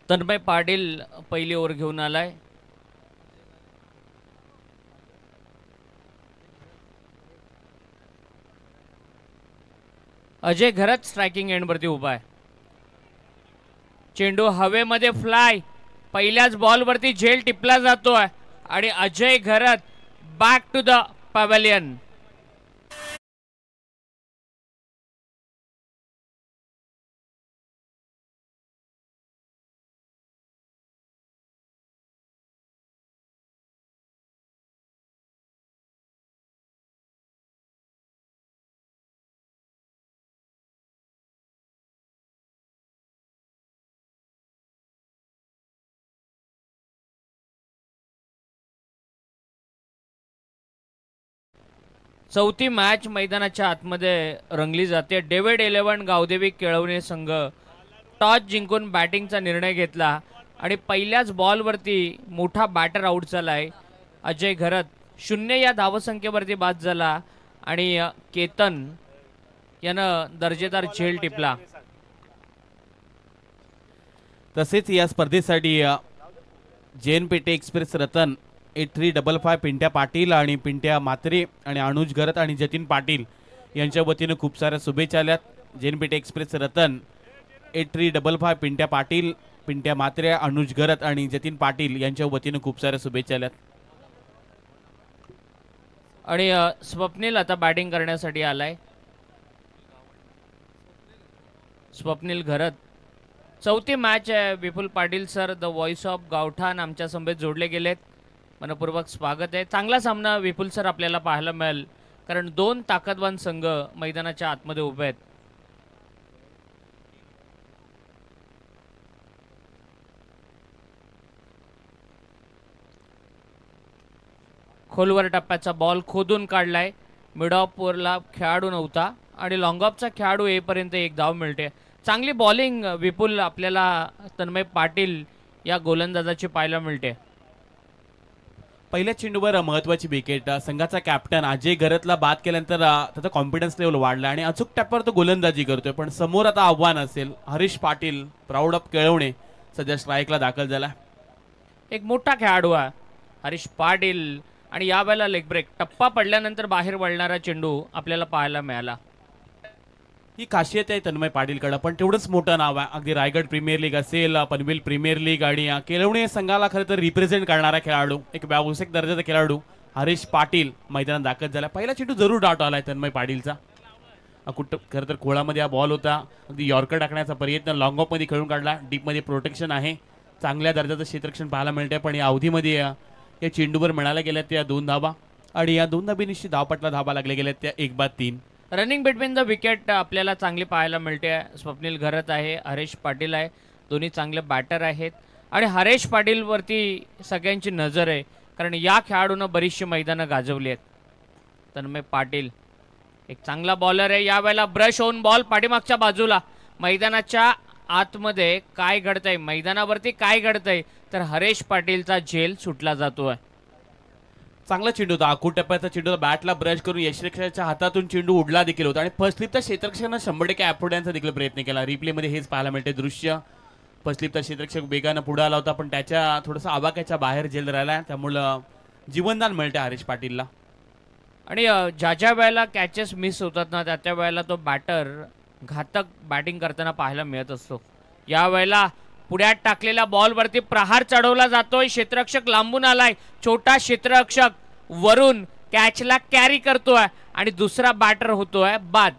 तन्मय पाटील पहिली ओव्हर घेऊन आलाय। अजय घरत स्ट्रायकिंग एंडवरती उभा आहे। चेंडू हवेमध्ये फ्लाय, पहिल्याच बॉलवरती झेल टिपला जातोय आणि अजय घरत बॅक टू द पॅव्हेलियन। चौथी मॅच मैदानाच्या आतमध्ये रंगली जाते। डेव्हिड 11 गावदेवी केळवणे संघ टॉस जिंकून बॅटिंगचा निर्णय घेतला आणि पहिल्याच बॉलवरती मोठा बॅटर आउट झालाय। अजय घरत 0 या धावसंख्येवरती बाद झाला आणि केतन यानं दर्जेदार झेल टिपला। तसेच या स्पर्धेसाठी जेएनपीटी एक्सप्रेस रतन 8355 पिंट्या पाटील आणि पिंट्या मात्रे आणि अनुज घरत आणि जतीन पाटील यांच्या वतीने खूप साऱ्या शुभेच्छा आल्यात। जेएनपीटी एक्सप्रेस रतन 8355 पिंट्या पाटील, पिंट्या मात्रे, अनुज घरत आणि जतीन पाटील यांच्या वतीने खूप साऱ्या शुभेच्छा आल्यात। आणि स्वप्नील आता बॅटिंग करण्यासाठी आलाय। स्वप्नील घरत चौथी मॅच आहे। Vipul Patil sir the voice of गावठाण आमच्या समवेत जोडले गेलेत, मनपूर्वक स्वागत आहे। चांगला सामना विपुल सर आपल्याला पाहायला मिळेल, कारण दोन ताकदवान संघ मैदानाच्या आतमध्ये उभे आहेत। खोलवर टप्प्याचा बॉल खोदून काढलाय। मिड ऑफ ओव्हरला खेळाडू नव्हता आणि लॉंग ऑफचा खेळाडू येईपर्यंत एक धाव मिळते। चांगली बॉलिंग विपुल आपल्याला तन्मय पाटील या गोलंदाजाची पाहायला मिळते। पहिल्या चेंडूवर महत्वाची विकेट, संघाचा कॅप्टन अजय घरतला बाद केल्यानंतर त्याचा कॉन्फिडन्स लेवल वाढला आणि अचूक टप्प्यावर तो गोलंदाजी करतोय। पण समोर आता आव्हान असेल। हरीश पाटील प्राऊड ऑफ केळवणे सध्या स्ट्राईकला दाखल झाला। एक मोठा खेळाडू आहे हरीश पाटील आणि यावेळेला लेग ब्रेक, टप्पा पडल्यानंतर बाहेर वळणारा चेंडू आपल्याला पाहायला मिळाला। ही खासियत आहे तन्मय पाटीलकडे, पण तेवढंच मोठं नाव आहे। अगदी रायगड प्रीमियर लीग असेल, पनवेल प्रीमियर लीग आणि केळवणे संघाला खरं तर रिप्रेझेंट करणारा खेळाडू, एक व्यावसायिक दर्जाचा खेळाडू हरीश पाटील मैदानात दाखल झाला। पहिला चेंडू जरूर डाऊट आलाय तन्मय पाटीलचा। खरं तर खोळामध्ये हा बॉल होता, अगदी यॉर्कर टाकण्याचा प्रयत्न लॉंग ऑफ मध्ये खेळून काढला। डीपमध्ये प्रोटेक्शन आहे, चांगल्या दर्जाचं क्षेत्ररक्षण पाहायला मिळतंय, पण या अवधीमध्ये या चेंडूवर मिळाल्या गेल्या त्या 2 धावा आणि या 2 धाबीनिश्चित धावपटला धाबा लागल्या गेल्या त्या 1-3। रनिंग बिटवीन द विकेट आपल्याला चांगली पाहायला मिळते। स्वप्नील घरत आहे, हरीश पाटील आहे, दोन्ही चांगले बॅटर आहेत आणि हरीश पाटील वरती सगळ्यांची नजर आहे, कारण या खेळाडूनं बरीचशी मैदानं गाजवली आहेत। तन्मय पाटील एक चांगला बॉलर आहे। यावेळेला ब्रश होऊन बॉल पाठीमागच्या बाजूला। मैदानाच्या आतमध्ये काय घडतंय, मैदानावरती काय घडतंय, तर हरीश पाटीलचा झेल सुटला जातोय। चांगला चेंडू होता, आखूड टप्प्याचा चेंडू, बॅटला ब्रश करून यशरक्षकाच्या हातातून चेंडू उडला देखील होता आणि फर्स्ट स्लिपच्या क्षेत्ररक्षकानं 100% ॲफोर्डचा देखील प्रयत्न केला। रिप्लेमध्ये हेच पाहायला मिळते दृश्य। फर्स्ट स्लिपचा क्षेत्ररक्षक वेगानं पुढे आला होता, पण त्याच्या थोडंसं आवाक्याच्या बाहेर झेल राहिला, त्यामुळं जीवनदान मिळते हरीश पाटीलला। आणि ज्या वेळेला कॅचेस मिस होतात ना, त्या वेळेला तो बॅटर घातक बॅटिंग करताना पाहायला मिळत असतो। यावेळेला पुढ्यात टाकलेल्या बॉलवरती प्रहार चढवला जातोय। क्षेत्ररक्षक लांबून आलाय, छोटा क्षेत्ररक्षक वरून कॅचला कॅरी करतोय आणि दुसरा बॅटर होतोय बाद।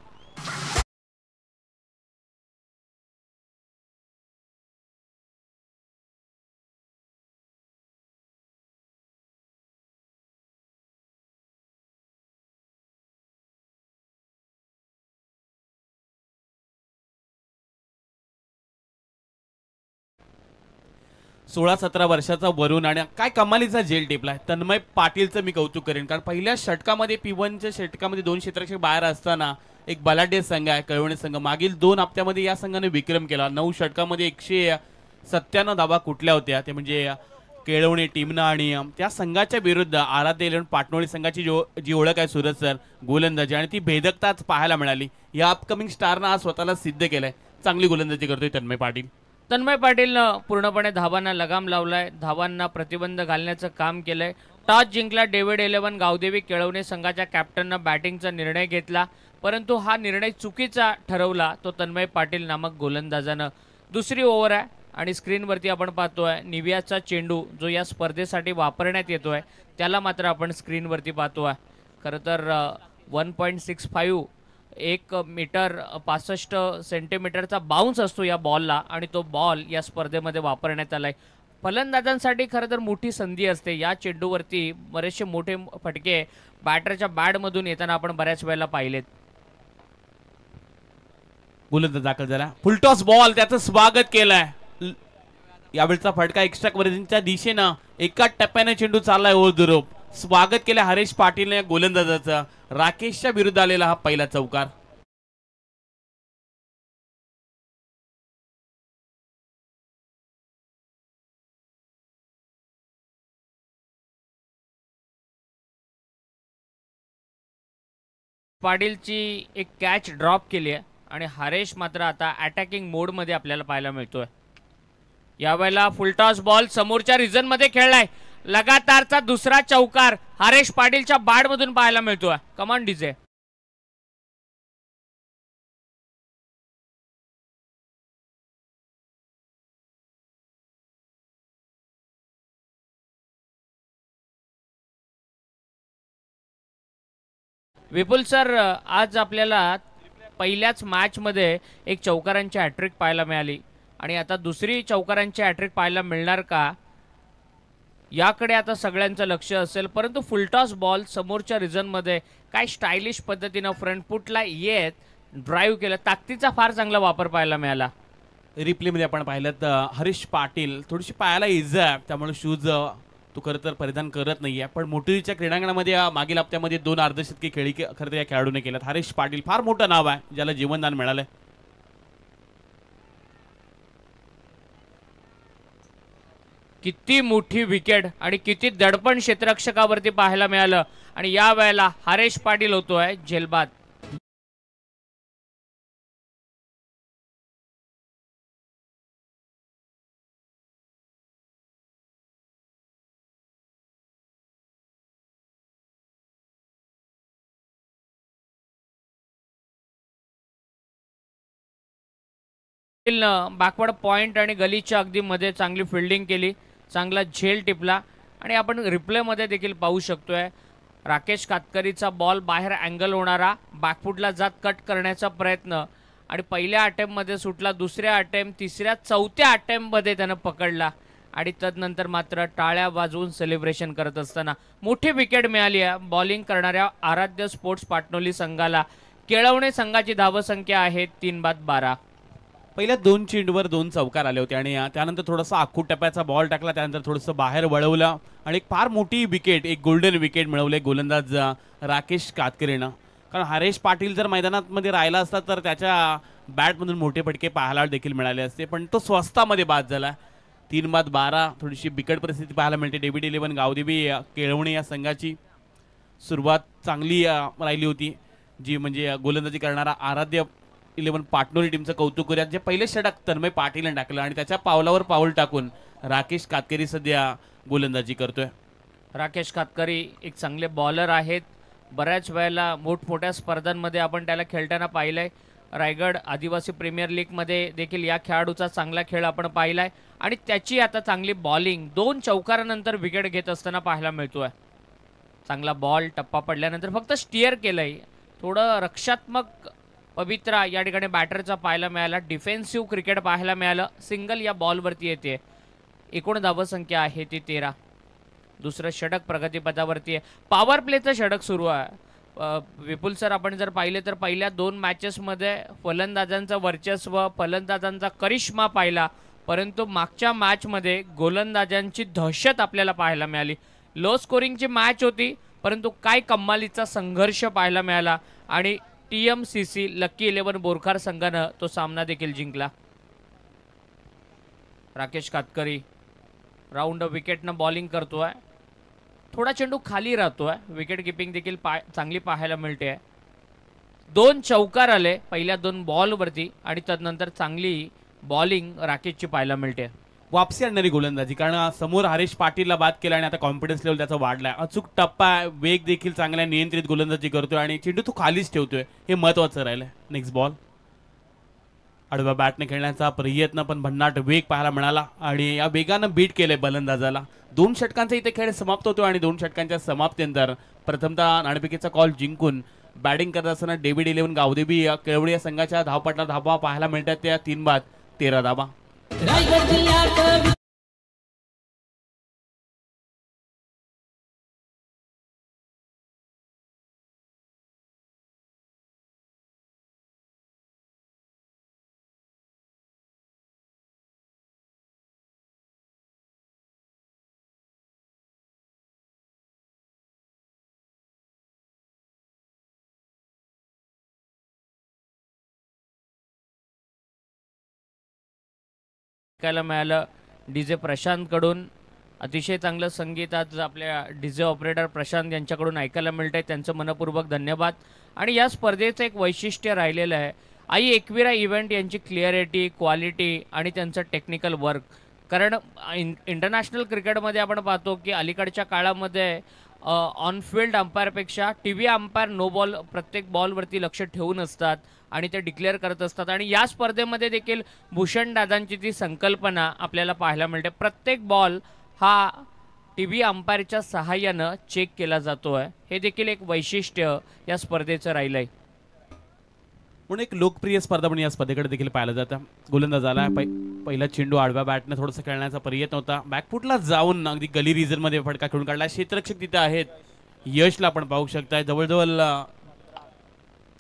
सोळा 17 वर्षाचा वरुण आणि काय कमालीचा झेल टिपलाय। तन्मय पाटीलचं मी कौतुक करेन, कारण पहिल्या षटकामध्ये P1च्या षटकामध्ये 2 क्षेत्ररक्षक बाहेर असताना एक बलाढ्य संघ आहे कळवणे संघ। मागील 2 हप्त्यामध्ये या संघाने विक्रम केला। 9 षटकामध्ये 197 धावा कुठल्या होत्या, ते म्हणजे केळवणे टीमनं आणि त्या संघाच्या विरुद्ध आराध्य 11 पाटणोळी संघाची जी ओळख आहे सूरज सर गोलंदाजी, आणि ती भेदकताच पाहायला मिळाली। या अपकमिंग स्टारनं आज स्वतःला सिद्ध केलंय। चांगली गोलंदाजी करतोय तन्मय पाटील। तन्मय पाटीलनं पूर्णपणे धावांना लगाम लावलाय, धावांना प्रतिबंध घालण्याचं काम केलंय. टॉस जिंकला डेव्हिड 11 गावदेवी केळवणे संघाच्या कॅप्टननं बॅटिंगचा निर्णय घेतला, परंतु हा निर्णय चुकीचा ठरवला तो तन्मय पाटील नामक गोलंदाजानं. दुसरी ओव्हर आहे आणि स्क्रीनवरती आपण पाहतोय निवियाचा चेंडू जो या स्पर्धेसाठी वापरण्यात येतोय त्याला मात्र आपण स्क्रीनवरती पाहतोय. खरं तर 1.65 1 मीटर 65 सेंटीमीटरचा बाउन्स असतो या बॉलला आणि तो बॉल या स्पर्धेमध्ये वापरण्यात आलाय. फलंदाजांसाठी खरं तर मोठी संधी असते. या चेंडूवरती बरेचसे मोठे फटके बॅटरच्या बॅटमधून येताना आपण बऱ्याच वेळेला पाहिलेत. गोलंदाज दाखल झाला, फुलटॉस बॉल, त्याचं स्वागत केलंय. यावेळचा फटका एक्स्ट्रा कव्हरेजच्या दिशेनं एका टप्प्याने चेंडू चाललाय ओव्हर द रोप. स्वागत केलं हरेश पाटीलने या गोलंदाजाचं. राकेशच्या विरुद्ध आलेला हा पहिला चौकार. पाटीलची एक कॅच ड्रॉप केली आहे आणि हरेश मात्र आता अटॅकिंग मोडमध्ये आपल्याला पाहायला मिळतोय. यावेळेला फुलटॉस बॉल समोरच्या रिझनमध्ये खेळलाय. लगातारचा दुसरा चौकार हरेश पाटीलच्या बॅटमधून पाहायला मिळतोय. Command DJ. विपुल सर, आज आपल्याला पहिल्याच मॅचमध्ये एक चौकारांची हॅट्रिक पाहायला मिळाली आणि आता दुसरी चौकारांची हॅट्रिक पाहायला मिळणार का याकडे आता सगळ्यांचं लक्ष असेल. परंतु फुलटॉस बॉल समोरच्या रिझनमध्ये काय स्टायलिश पद्धतीनं फ्रंट फुटला येत ड्राईव्ह केलं. ताकदीचा फार चांगला वापर पाहायला मिळाला. रिप्लेमध्ये आपण पाहिलं तर हरीश पाटील थोडीशी पायाला इजा आहे, त्यामुळे शूज तो खरं तर परिधान करत नाहीये. पण मोठीच्या क्रीडांगणामध्ये मागील हप्त्यामध्ये 2 अर्धशतकी खेळी खरं तर या खेळाडूने केल्यात. हरीश पाटील फार मोठं नाव आहे ज्याला जीवनदान मिळालंय. किती मोठी विकेट आणि किती दडपण क्षेत्ररक्षकावरती पाहायला मिळालं आणि या वेळेला हरेश पाटील होतोय झेलबाद. बॅकवर्ड पॉइंट आणि गलीच्या अगदी मध्ये चांगली फिल्डिंग केली, चांगला झेल टिपला आणि आपण रिप्लेमध्ये देखील पाहू शकतोय राकेश कातकरीचा बॉल बाहेर अँगल होणारा बॅकफुटला जात कट करण्याचा प्रयत्न आणि पहिल्या अटेम्प्टमध्ये सुटला, दुसऱ्या अटेम्प्ट, तिसऱ्या, चौथ्या अटेम्प्टमध्ये त्यानं पकडला आणि तदनंतर मात्र टाळ्या वाजवून सेलिब्रेशन करत असताना मोठी विकेट मिळाली आहे बॉलिंग करणाऱ्या आराध्य स्पोर्ट्स पाटणोली संघाला. केळवणे संघाची धावसंख्या आहे 3/12. पहिल्या 2 चेंडूवर 2 चौकार आले होते आणि त्यानंतर थोडासा आखूट टप्प्याचा बॉल टाकला, त्यानंतर थोडंसं बाहेर वळवलं आणि एक फार मोठी विकेट, एक गोल्डन विकेट मिळवले गोलंदाज राकेश कातकरेनं. कारण हरेश पाटील जर मैदानात मध्ये राहिला असता तर त्याच्या बॅटमधून मोठे फटके पाहायला देखील मिळाले असते, पण तो स्वस्तामध्ये बाद झाला. 3/12 थोडीशी बिकट परिस्थिती पाहायला मिळते. डेव्हिड 11 गावदेवी केळवणे या संघाची सुरुवात चांगली राहिली होती, जी म्हणजे गोलंदाजी करणारा आराध्य 11 पाटणोली टीमचं कौतुक करूयात. जे पहिले षटक तन्मय पाटीलने टाकलं आणि त्याच्या पावलावर पाऊल टाकून राकेश कातकरी सध्या गोलंदाजी करतोय. राकेश कातकरी एक चांगले बॉलर आहेत. बऱ्याच वेळेला मोठमोठ्या स्पर्धांमध्ये आपण त्याला खेळताना पाहिलंय. रायगड आदिवासी प्रीमियर लीगमध्ये देखील या खेळाडूचा चांगला खेळ आपण पाहिलाय आणि त्याची आता चांगली बॉलिंग 2 चौकारानंतर विकेट घेत असताना पाहायला मिळतोय. चांगला बॉल टप्पा पडल्यानंतर फक्त स्टिअर केलंय. थोडं रक्षात्मक पवित्रा या ठिकाणी बॅटरचा पाहायला मिळाला. डिफेन्सिव्ह क्रिकेट पाहायला मिळालं. सिंगल या बॉलवरती येते. एकूण धावसंख्या आहे ती 13. दुसरं षटक प्रगतीपथावरती आहे. पॉवर प्लेचं षटक सुरू आहे. विपुल सर, आपण जर पाहिले तर पहिल्या 2 मॅचेसमध्ये फलंदाजांचं वर्चस्व, फलंदाजांचा करिश्मा पाहिला, परंतु मागच्या मॅचमध्ये गोलंदाजांची दहशत आपल्याला पाहायला मिळाली. लो स्कोरिंगची मॅच होती, परंतु काय कमालीचा संघर्ष पाहायला मिळाला आणि TMCC लकी 11 बोरखार संघानं तो सामना देखील जिंकला. राकेश कातकरी राऊंड विकेटनं बॉलिंग करतोय. थोडा चेंडू खाली राहतोय. विकेट किपिंग देखील चांगली पाहायला मिळते. 2 चौकार आले पहिल्या 2 बॉलवरती आणि तदनंतर चांगली बॉलिंग राकेशची पाहायला मिळते. वापसी आणणारी गोलंदाजी, कारण समोर हरेश पाटीलला बाद केला आणि आता कॉन्फिडन्स लेवल त्याचा वाढलाय. अचूक टप्पा आहे, वेग देखील चांगला आहे, नियंत्रित गोलंदाजी करतोय आणि चेंडू तो खालीच ठेवतोय, हे महत्वाचं राहिलंय. Next ball. आडव्या बॅटने खेळण्याचा प्रयत्न, पण भन्नाट वेग पाहायला मिळाला आणि या वेगानं बीट केलंय बलंदाजाला. 2 षटकांचा इथे खेळ समाप्त होतो आणि 2 षटकांच्या समाप्तीनंतर प्रथमतः नाणेफेकीचा कॉल जिंकून बॅटिंग करत असताना डेव्हिड 11 गावदेवी केळवडी या संघाच्या धावपटला धाबा पाहायला मिळतात. त्या 3 बाद 13 धाबा. रायगड जिल्ह्यात ऐकायला मिळालं डीजे प्रशांतकडून. अतिशय चांगलं संगीत आज आपल्या डीजे ऑपरेटर प्रशांत यांच्याकडून ऐकायला मिळत आहे. त्यांचं मनपूर्वक धन्यवाद. आणि या स्पर्धेचं एक वैशिष्ट्य राहिलेलं आहे आई एकविरा इव्हेंट यांची क्लिअरिटी, क्वालिटी आणि त्यांचं टेक्निकल वर्क. कारण इंटरनॅशनल क्रिकेटमध्ये आपण पाहतो की अलीकडच्या काळामध्ये ऑन फील्ड अंपायरपेक्षा T V umpire no ball प्रत्येक बॉलवरती लक्ष ठेवून असतात आणि ते डिक्लेअर करत असतात. आणि या स्पर्धेमध्ये देखील भूषण दादांची ती संकल्पना आपल्याला पाहायला मिळते. प्रत्येक बॉल हा टी व्ही अंपायरच्या सहाय्यानं चेक केला जातो आहे. हे देखील एक वैशिष्ट्य या स्पर्धेचं राहिलं आहे. म्हणून एक लोकप्रिय स्पर्धा म्हणून या स्पर्धेकडे देखील पाहिलं जातं. गोलंदाजाला पहिला चेंडू आडव्या बॅटने थोडंसं खेळण्याचा प्रयत्न होता. बॅकफुटला जाऊन अगदी गली रिझन मध्ये फटका खेळून काढला. क्षेत्ररक्षक तिथे आहेत, यशला आपण पाहू शकताय. जवळजवळ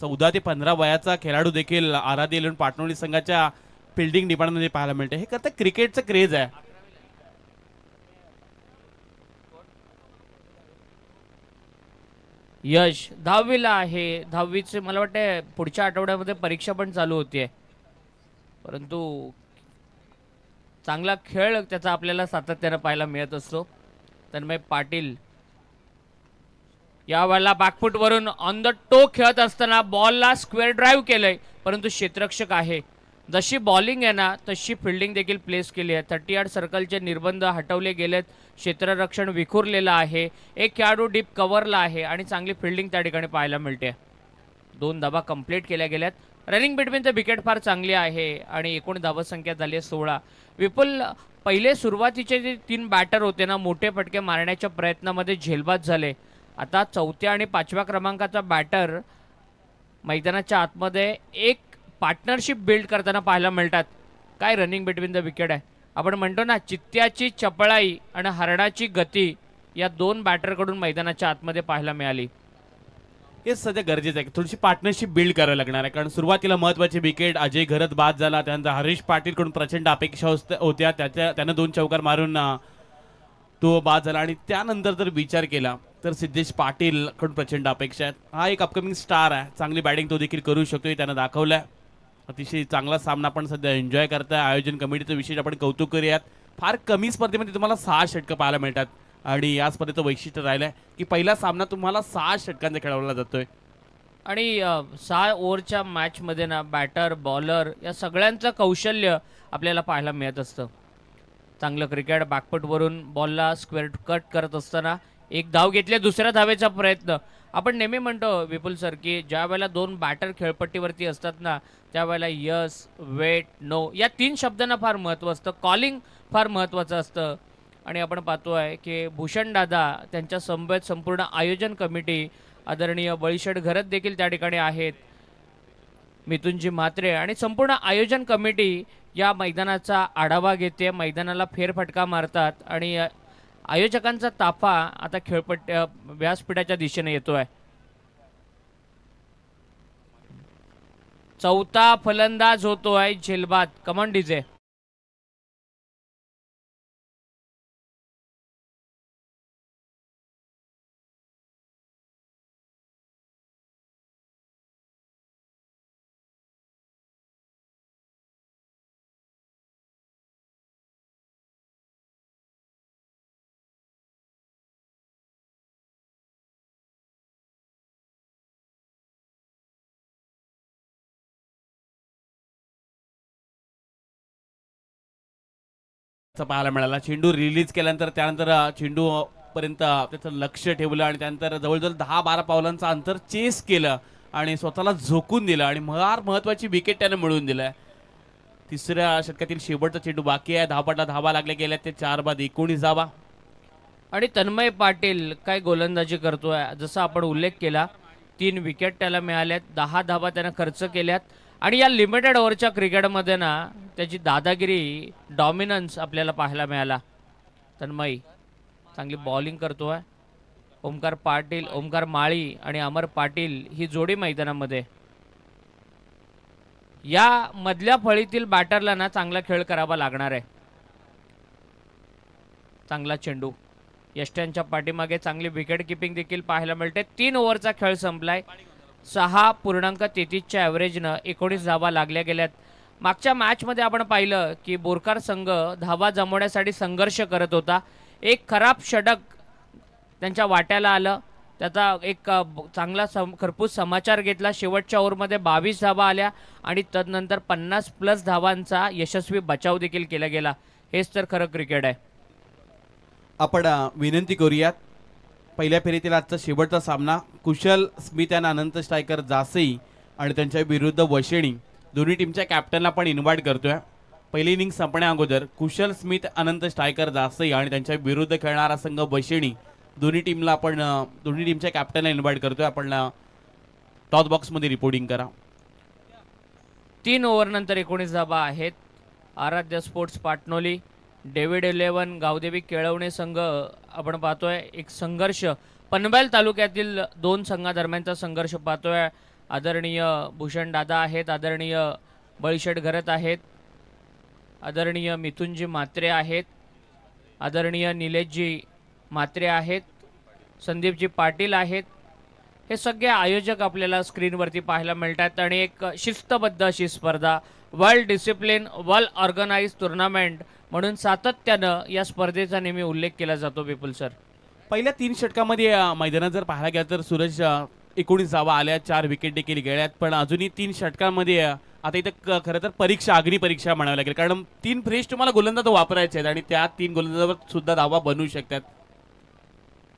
14 ते 15 वयाचा खेळाडू देखील आराध्य इलेव्हन पाटणवली संघाच्या फिल्डिंग डिपार्टमेंटमध्ये पाहायला मिळते. हे करता क्रिकेटचं क्रेज आहे. यश 10वीला आहे. 10वीचे मला वाटते पुढच्या आठवड्यामध्ये परीक्षा पण चालू होतीये. परंतु चांगला खेळ त्याचा आपल्याला सातत्यानं पाहायला मिळत असतो. तन्मय पाटील यावेळेला बॅकफुटवरून ऑन द टो खेळत असताना बॉलला स्क्वेअर ड्राईव्ह केलंय, परंतु क्षेत्ररक्षक आहे. जशी बॉलिंग आहे ना तशी फिल्डिंग देखील प्लेस केली आहे. 30 यार्ड सर्कलचे निर्बंध हटवले गेलेत. क्षेत्ररक्षण विखुरलेलं आहे. एक खेळाडू डीप कव्हरला आहे आणि चांगली फिल्डिंग त्या ठिकाणी पाहायला मिळते. 2 धाबा कंप्लीट केल्या गेल्यात. रनिंग बिटवीन द विकेट फार चांगली आहे आणि एकूण धावा संख्या झाली आहे 16. विपुल पहिले सुरुवातीचे जे 3 बॅटर होते ना मोठे फटके मारण्याच्या प्रयत्नामध्ये झेलबाद झाले. आता 4थ्या आणि 5व्या क्रमांकाचा बॅटर मैदानाच्या आतमध्ये एक पार्टनरशिप बिल्ड करताना पाहायला मिळतात. काय रनिंग बिटवीन द विकेट आहे. आपण म्हणतो ना चित्त्याची चपळाई आणि हरणाची गती या 2 बॅटरकडून मैदानाच्या आतमध्ये पाहायला मिळाली. हे सध्या गरजेचं आहे. थोडीशी पार्टनरशिप बिल्ड करावी लागणार आहे, कारण सुरुवातीला महत्वाची विकेट अजय घरत बाद झाला. त्यानंतर हरीश पाटीलकडून प्रचंड अपेक्षा होत्या. त्यानं 2 चौकार मारून तो बाद झाला. आणि त्यानंतर जर विचार केला तर सिद्धेश पाटील कडून प्रचंड अपेक्षा आहेत. हा एक अपकमिंग स्टार आहे. चांगली बॅटिंग तो देखील करू शकतो, त्यानं दाखवलंय. अतिशय चांगला सामना आपण सध्या एन्जॉय करताय. आयोजन कमिटीचं विशेष आपण कौतुक करूयात. फार कमी स्पर्धेमध्ये तुम्हाला 6 षटकं पाहायला मिळतात आणि या स्पर्धेचं वैशिष्ट्य राहिलंय की पहिला सामना तुम्हाला 6 षटकांचा खेळवला जातोय. आणि 6 ओव्हरच्या मॅचमध्ये ना बॅटर बॉलर या सगळ्यांचं कौशल्य आपल्याला पाहायला मिळत असतं. चांगलं क्रिकेट. बॅकफुटवरून बॉलला स्क्वेअर कट करत असताना एक धाव घेतली. दुसऱ्या धावेचा प्रयत्न. आपण नेहमी म्हणतो विपुल सर की ज्या वेळेला 2 बॅटर खेळपट्टीवरती असतात ना त्यावेळेला यस, वेट, नो या 3 शब्दांना फार महत्त्व असतं. कॉलिंग फार महत्त्वाचं असतं. आणि आपण पाहतो आहे की भूषण दादा त्यांच्या समवेत संपूर्ण आयोजन कमिटी आदरणीय बळीशेठ घरत देखील त्या ठिकाणी आहेत. मिथुनजी म्हात्रे आणि संपूर्ण आयोजन कमिटी या मैदानाचा आढावा घेते. मैदानाला फेरफटका मारतात आणि आयोजकांचा ताफा आता व्यासपीठाच्या दिशेने येतोय. 4था फलंदाज होतोय झेलबाद. Come on DJ. पाहायला मिळाला. चेंडू रिलीज केल्यानंतर त्यानंतर चेंडू पर्यंत त्याचं लक्ष ठेवलं आणि त्यानंतर जवळजवळ 10-12 पावलांचं अंतर चेस केलं आणि स्वतःला झोकून दिलं आणि फार महत्वाची विकेट त्याने मिळवून दिलं. तिसऱ्या षटकातील शेवटचा चेंडू बाकी आहे. धावपटला धावा लागल्या गेल्या ते 4 बाद 19 धावा. आणि तन्मय पाटील काय गोलंदाजी करतोय. जसा आपण उल्लेख केला 3 विकेट त्याला मिळाल्यात, 10 धावा त्यानं खर्च केल्यात आणि या लिमिटेड ओव्हरच्या क्रिकेटमध्ये ना त्याची दादागिरी डॉमिनन्स आपल्याला पाहायला मिळाला. तन्मय चांगली बॉलिंग करतोय. ओमकार माळी आणि अमर पाटील ही जोडी मैदानामध्ये. या मधल्या फळीतील बॅटरला ना चांगला खेळ करावा लागणार आहे. चांगला चेंडू यष्ट्यांच्या पाठीमागे चांगली विकेट किपिंग देखील पाहायला मिळते. 3 ओव्हरचा खेळ संपलाय. 6.33च्या ॲव्हरेजनं 19 धावा लागल्या गेल्यात. मागच्या मॅचमध्ये आपण पाहिलं की बोरकार संघ धावा जमवण्यासाठी संघर्ष करत होता. एक खराब षटक त्यांच्या वाट्याला आलं. त्याचा एक चांगला खरपूस समाचार घेतला. शेवटच्या ओव्हरमध्ये 22 धावा आल्या आणि तदनंतर 50+ धावांचा यशस्वी बचाव देखील केला गेला. हेच तर खरं क्रिकेट आहे. आपण विनंती करूयात पहिल्या फेरीतील आजचा शेवटचा सामना कुशल स्मिथ आणि अनंत स्ट्रायकर जासई आणि त्यांच्या विरुद्ध वशेणी दोन्ही टीमच्या कॅप्टनला पण इन्व्हाइट करतोय. पहिली इनिंग संपण्या अगोदर कुशल स्मिथ अनंत स्ट्रायकर जासई आणि त्यांच्या विरुद्ध खेळणारा संघ वशेणी दोन्ही टीमच्या कॅप्टनला इन्व्हाइट करतोय. आपण टॉस बॉक्समध्ये रिपोर्टिंग करा. 3 ओव्हरनंतर 19 धावा आहेत. आराध्य स्पोर्ट्स पाटणोली, डेव्हिड 11 गावदेवी केळवणे संघ आपण पाहतोय. एक संघर्ष पनवेल तालुक्यातील 2 संघादरम्यानचा संघर्ष पाहतोय. आदरणीय भूषण दादा आहेत, आदरणीय बळीशेठ घरत आहेत, आदरणीय मिथुनजी म्हात्रे आहेत, आदरणीय निलेशजी म्हात्रे आहेत, संदीपजी पाटील आहेत. हे सगळे आयोजक आपल्याला स्क्रीनवरती पाहायला मिळतात आणि एक शिस्तबद्ध अशी स्पर्धा, वर्ल्ड डिसिप्लिन, वेल ऑर्गनाइज टुर्नामेंट म्हणून सातत्यानं या स्पर्धेचा नेहमी उल्लेख केला जातो. विपुल सर, पहिल्या 3 षटकामध्ये मैदानात जर पाहायला गेलं तर सूरज 19 धावा आल्या, 4 विकेट देखील गेल्यात. पण अजूनही 3 षटकांमध्ये आता इथं खरं तर परीक्षा, अग्नी परीक्षा म्हणावी लागेल, कारण 3 फ्रेश तुम्हाला गोलंदाज वापरायचे आहेत आणि त्या 3 गोलंदाजावर सुद्धा धावा बनवू शकतात.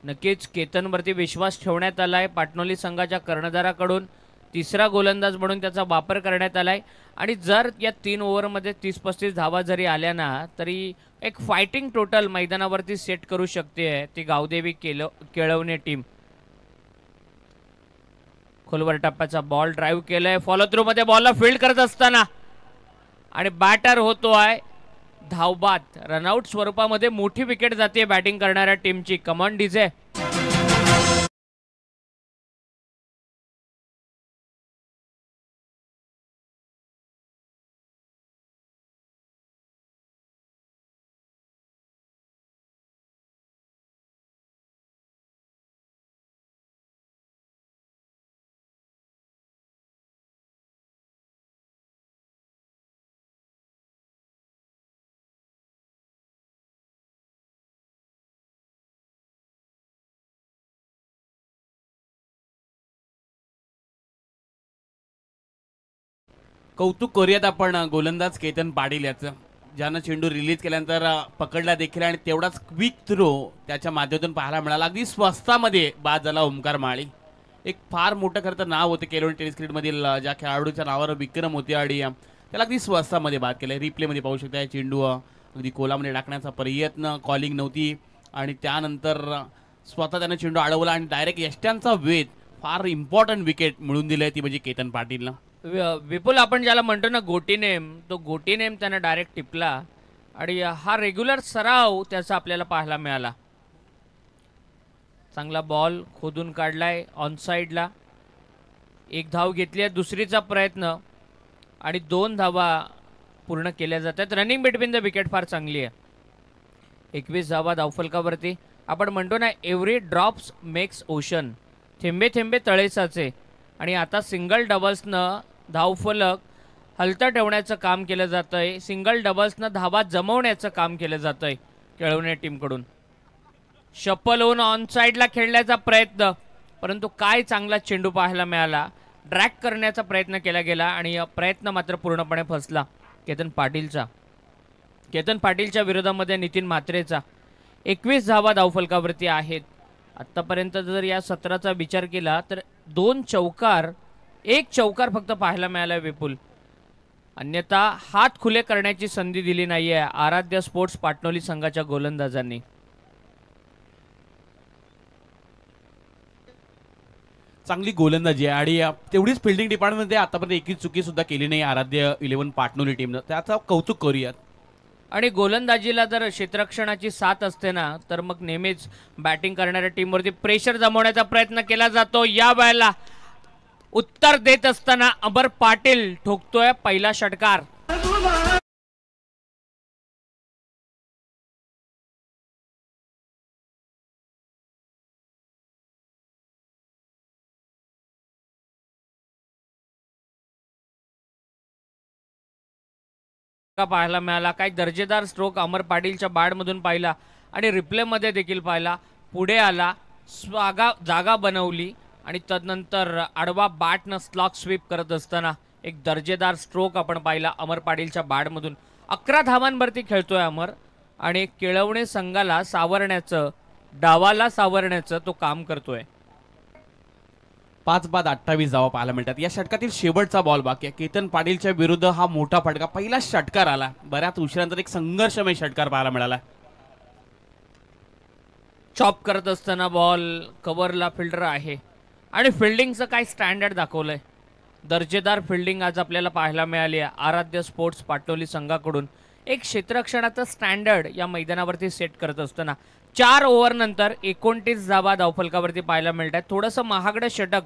नक्कीच केतनवरती विश्वास ठेवण्यात आलाय. पाटणोली संघाच्या कर्णधाराकडून 3रा गोलंदाज म्हणून त्याचा वापर करण्यात आलाय आणि जर या 3 ओव्हरमध्ये 30-35 धावा जरी आल्या ना तरी एक फायटिंग टोटल मैदानावरती सेट करू शकते ती गावदेवी केळवणे टीम. खोलवर टप्प्याचा बॉल ड्राईव्ह केलाय. फॉलो थ्रू मध्ये बॉलला फील्ड करत असताना आणि बॅटर होतोय धावबाद. रनआउट स्वरूपामध्ये मोठी विकेट जाते बॅटिंग करणाऱ्या टीमची. Come on DJ. कौतुक करूयात आपण गोलंदाज केतन पाटील याचं, ज्यानं चेंडू रिलीज केल्यानंतर पकडला देखील आणि तेवढाच क्विक थ्रो त्याच्या माध्यमातून पाहायला मिळाला. अगदी स्वस्तामध्ये बाद झाला ओमकार माळी. एक फार मोठं खरं तर नाव होतं केरळ टेनिस क्रिकेटमधील, ज्या खेळाडूच्या नावावर विक्रम होते आणि त्याला अगदी स्वस्तामध्ये बाद केलं. रिप्लेमध्ये पाहू शकता चेंडू अगदी कोलामध्ये टाकण्याचा प्रयत्न, कॉलिंग नव्हती आणि त्यानंतर स्वतः त्यानं चेंडू अडवला आणि डायरेक्ट यष्ट्यांचा वेध, फार इम्पॉर्टंट विकेट मिळून दिली ती म्हणजे केतन पाटीलनं. विपुल, आपण ज्याला म्हणतो ना गोटी नेम, तो गोटी नेम त्यानं डायरेक्ट टिपला आणि हा रेग्युलर सराव त्याचा आपल्याला पाहायला मिळाला. चांगला बॉल खोदून काढलाय ऑन साईडला. 1 धाव घेतली आहे. दुसरीचा प्रयत्न आणि 2 धावा पूर्ण केल्या जातात. रनिंग बिटवीन द विकेट फार चांगली आहे. 21 धावा धावफलकावरती. आपण म्हणतो ना एव्हरी ड्रॉप्स मेक्स ओशन, थेंबे थेंबे तळे साचे. आणि आता सिंगल डबल्सनं धावफलक हलतं ठेवण्याचं काम केलं जातं आहे. सिंगल डबल्सनं धावा जमवण्याचं काम केलं जातं आहे केळवणे टीमकडून. शप्पल होऊन ऑन साईडला खेळण्याचा प्रयत्न, परंतु काय चांगला चेंडू पाहायला मिळाला. ड्रॅग करण्याचा प्रयत्न केला गेला आणि प्रयत्न मात्र पूर्णपणे फसला केतन पाटीलचा. केतन पाटीलच्या विरोधामध्ये नितीन म्हात्रेचा 21 धावा धावफलकावरती आहेत. आत्तापर्यंत जर या सत्राचा विचार केला तर 2 चौकार, 1 चौकार फक्त पाहायला मिळाला विपुल. अन्यथा हात खुले करण्याची संधी दिली नाहीये आराध्य स्पोर्ट्स पाटणोली संघाच्या गोलंदाजांनी. चांगली गोलंदाजी आहे आणि तेवढीच फिल्डिंग डिपार्टमेंटमध्ये आतापर्यंत एकही चुकी सुद्धा केली नाही आराध्य 11 पाटणोली टीमनं. त्याचं कौतुक करूयात. आणि गोलंदाजीला जर क्षेत्ररक्षणाची साथ असते ना तर मग नेहमीच बॅटिंग करणाऱ्या टीमवरती प्रेशर जमवण्याचा प्रयत्न केला जातो. या वेळेला उत्तर देत असताना अमर पाटील ठोकतोय पहिला षटकार. पाहायला मिळाला. काही दर्जेदार स्ट्रोक अमर पाटीलच्या बॅटमधून पाहिला आणि रिप्लेमध्ये देखील पाहिला. पुढे आला, जागा बनवली आणि तदनंतर आडवा बॅटनं स्लॉग स्वीप करत असताना एक दर्जेदार स्ट्रोक आपण पाहिला अमर पाटीलच्या बॅटमधून. 11 धावांवरती खेळतोय अमर आणि केळवणे संघाला सावरण्याचं, डावाला सावरण्याचं तो काम करतोय. 5 बाद 28 धावा पाहायला मिळतात. या षटकातील शेवटचा बॉल बाकी आहे. केतन पाटीलच्या विरुद्ध हा मोठा फटका, पहिला षटकार आला. बऱ्याच उशिरानंतर एक संघर्षमय षटकार पाहायला मिळाला. चॉप करत असताना बॉल कव्हरला फिल्डर आहे आणि फिल्डिंगचं काय स्टँडर्ड दाखवलंय. दर्जेदार फिल्डिंग आज आपल्याला पाहायला मिळाली आहे आराध्य स्पोर्ट्स पाटोली संघाकडून. एक क्षेत्ररक्षणाचं स्टँडर्ड या मैदानावरती सेट करत असताना 4 ओव्हरनंतर 29 धावा धावफलकावरती पाहायला मिळत आहेत. थोडंसं महागडं षटक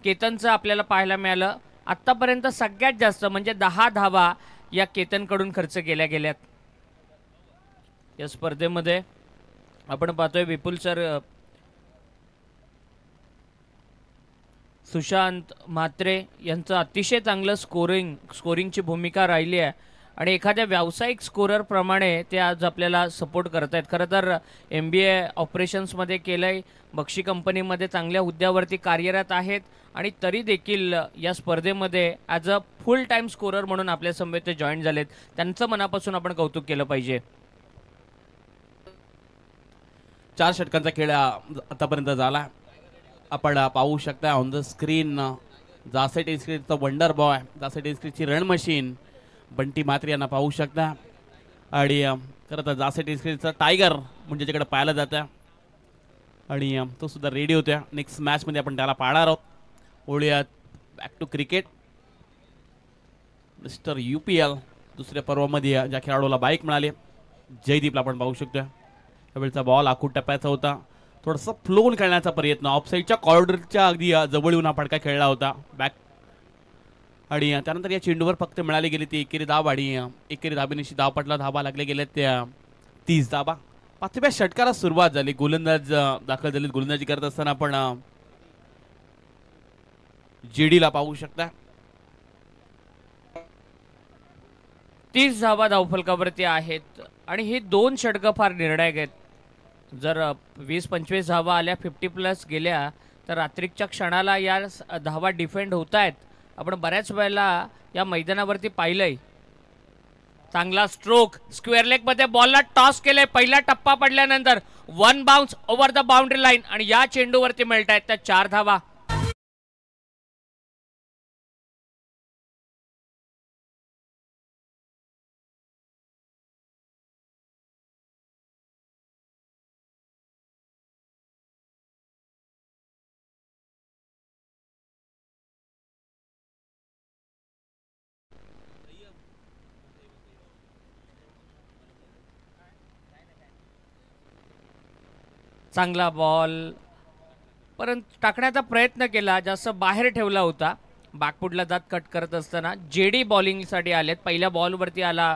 केतनचं आपल्याला पाहायला मिळालं. आत्तापर्यंत सगळ्यात जास्त म्हणजे 10 धावा या केतनकडून खर्च केल्या गेल्यात या स्पर्धेमध्ये. आपण पाहतोय विपुल सर, सुशांत म्हात्रे यांचं अतिशय चांगलं स्कोरिंगची भूमिका राहिली आहे आणि एखाद्या व्यावसायिक स्कोरर प्रमाणे ते आज आपल्याला सपोर्ट करत आहेत. खरं तर MBA ऑपरेशन्समध्ये केलंय, बक्षी कंपनीमध्ये चांगल्या हुद्द्यावरती कार्यरत आहेत आणि तरी देखील या स्पर्धेमध्ये as a full time scorer म्हणून आपल्या समवेत ते जॉईन झालेत. त्यांचं मनापासून आपण कौतुक केलं पाहिजे. 4 षटकांचा खेळ आतापर्यंत झाला. आपण पाहू शकता ऑन द स्क्रीन जासेट इन्स्क्रीटचा वंडर बॉय, जासेट इन्स्क्रीटची रण मशीन बंटी म्हात्रे यांना पाहू शकता. आणि खरं तर जासेट इन्स्क्रीटचा टायगर म्हणजे त्याच्याकडे पाहायला जातं आणि तो सुद्धा रेडी होत्या. नेक्स्ट मॅचमध्ये आपण त्याला पाहणार आहोत. ओळूयात back to cricket. Mister UPL दुसऱ्या पर्वामध्ये ज्या खेळाडूला बाईक मिळाली जयदीपला आपण पाहू शकतो. त्यावेळेचा बॉल आखूड टप्प्याचा होता. थोडंसं फ्लोन खेळण्याचा प्रयत्न, ऑफसाईडच्या कॉर्डरच्या अगदी जवळ येऊन हा फटका खेळला होता बॅक. आणि त्यानंतर या चेंडूवर फक्त मिळाली गेली ती एकेरी धाव आणि एकेरी धाबेनिशी धावपटला धाबा लागले गेले त्या 30 धाबा. 5व्या षटकाला सुरुवात झाली. गोलंदाज दाखल झाले. गोलंदाजी करत असताना आपण JDला पाहू शकता. 30 धावा धावफलकावरती आहेत आणि ही 2 षटकं फार निर्णायक आहेत. जर 20-25 धावा आल्या, 50+ गेल्या तर रात्रीच्या क्षणाला या धावा डिफेंड होत आहेत. आपण बऱ्याच वेळेला या मैदानावरती पाहिलंय. चांगला स्ट्रोक, स्क्वेअर लेगमध्ये बॉलला टॉस केलंय. पहिला टप्पा पडल्यानंतर 1 bounce over the boundary line आणि या चेंडूवरती मिळत आहेत त्या 4 धावा. चांगला बॉल परंतु टाकण्याचा प्रयत्न केला, जास्त बाहेर ठेवला होता. बॅकफुटला जात कट करत असताना JD बॉलिंगसाठी आलेत. पहिल्या बॉलवरती आला,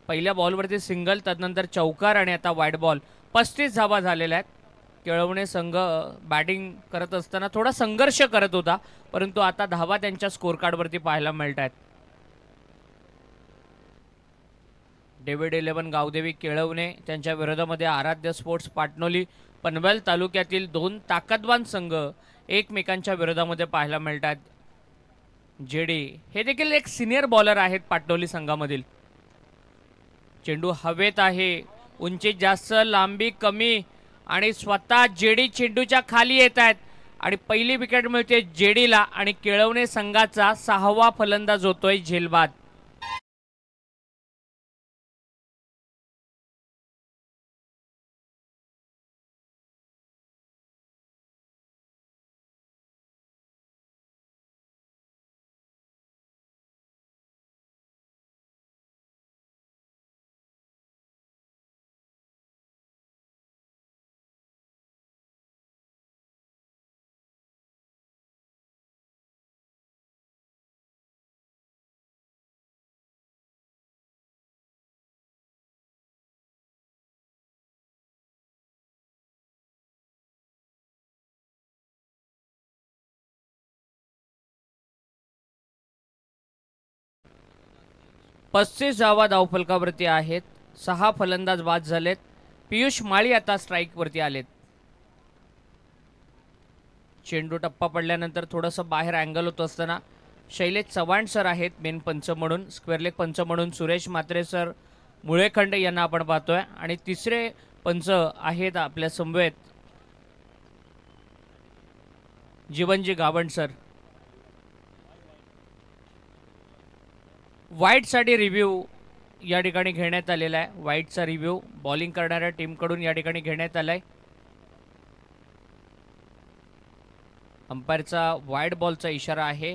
पहिल्या बॉलवरती सिंगल, त्यानंतर चौकार आणि आता वाईड बॉल. 35 धावा झालेल्या आहेत. केळवणे संघ बॅटिंग करत असताना थोडा संघर्ष करत होता परंतु आता धावा त्यांच्या स्कोर कार्डवरती पाहायला मिळत आहेत. डेव्हिड 11 गावदेवी केळवणे त्यांच्या विरोधामध्ये आराध्य स्पोर्ट्स पाटणोली पनवेल तालुक्यातील 2 ताकदवान संघ एकमेकांच्या विरोधामध्ये पाहायला मिळतात. JD हे देखील एक सिनियर बॉलर आहेत पाटणोली संघामधील. चेंडू हवेत आहे, उंची जास्त लांबी कमी आणि स्वतः जेडी चेंडूच्या खाली येत आहेत आणि पहिली विकेट मिळते जेडीला आणि केळवणे संघाचा 6वा फलंदाज होतोय झेलबाद. पस्तीस धावा धावफलकावरती आहेत. 6 फलंदाज बाद झालेत. पियुष माळी आता स्ट्राईकवरती आलेत. चेंडू टप्पा पडल्यानंतर थोडंसं बाहेर अँगल होत असताना शैलेश चव्हाण सर आहेत मेन पंच म्हणून. स्क्वेअर लेग पंच म्हणून सुरेश म्हात्रे सर मुळेखंड यांना आपण पाहतोय आणि तिसरे पंच आहेत आपल्या समवेत जीवनजी गावंड सर. वाईटसाठी रिव्ह्यू या ठिकाणी घेण्यात आलेला आहे. वाईटचा रिव्ह्यू बॉलिंग करणाऱ्या टीमकडून या ठिकाणी घेण्यात आला आहे. अंपायरचा वाईड बॉलचा इशारा आहे.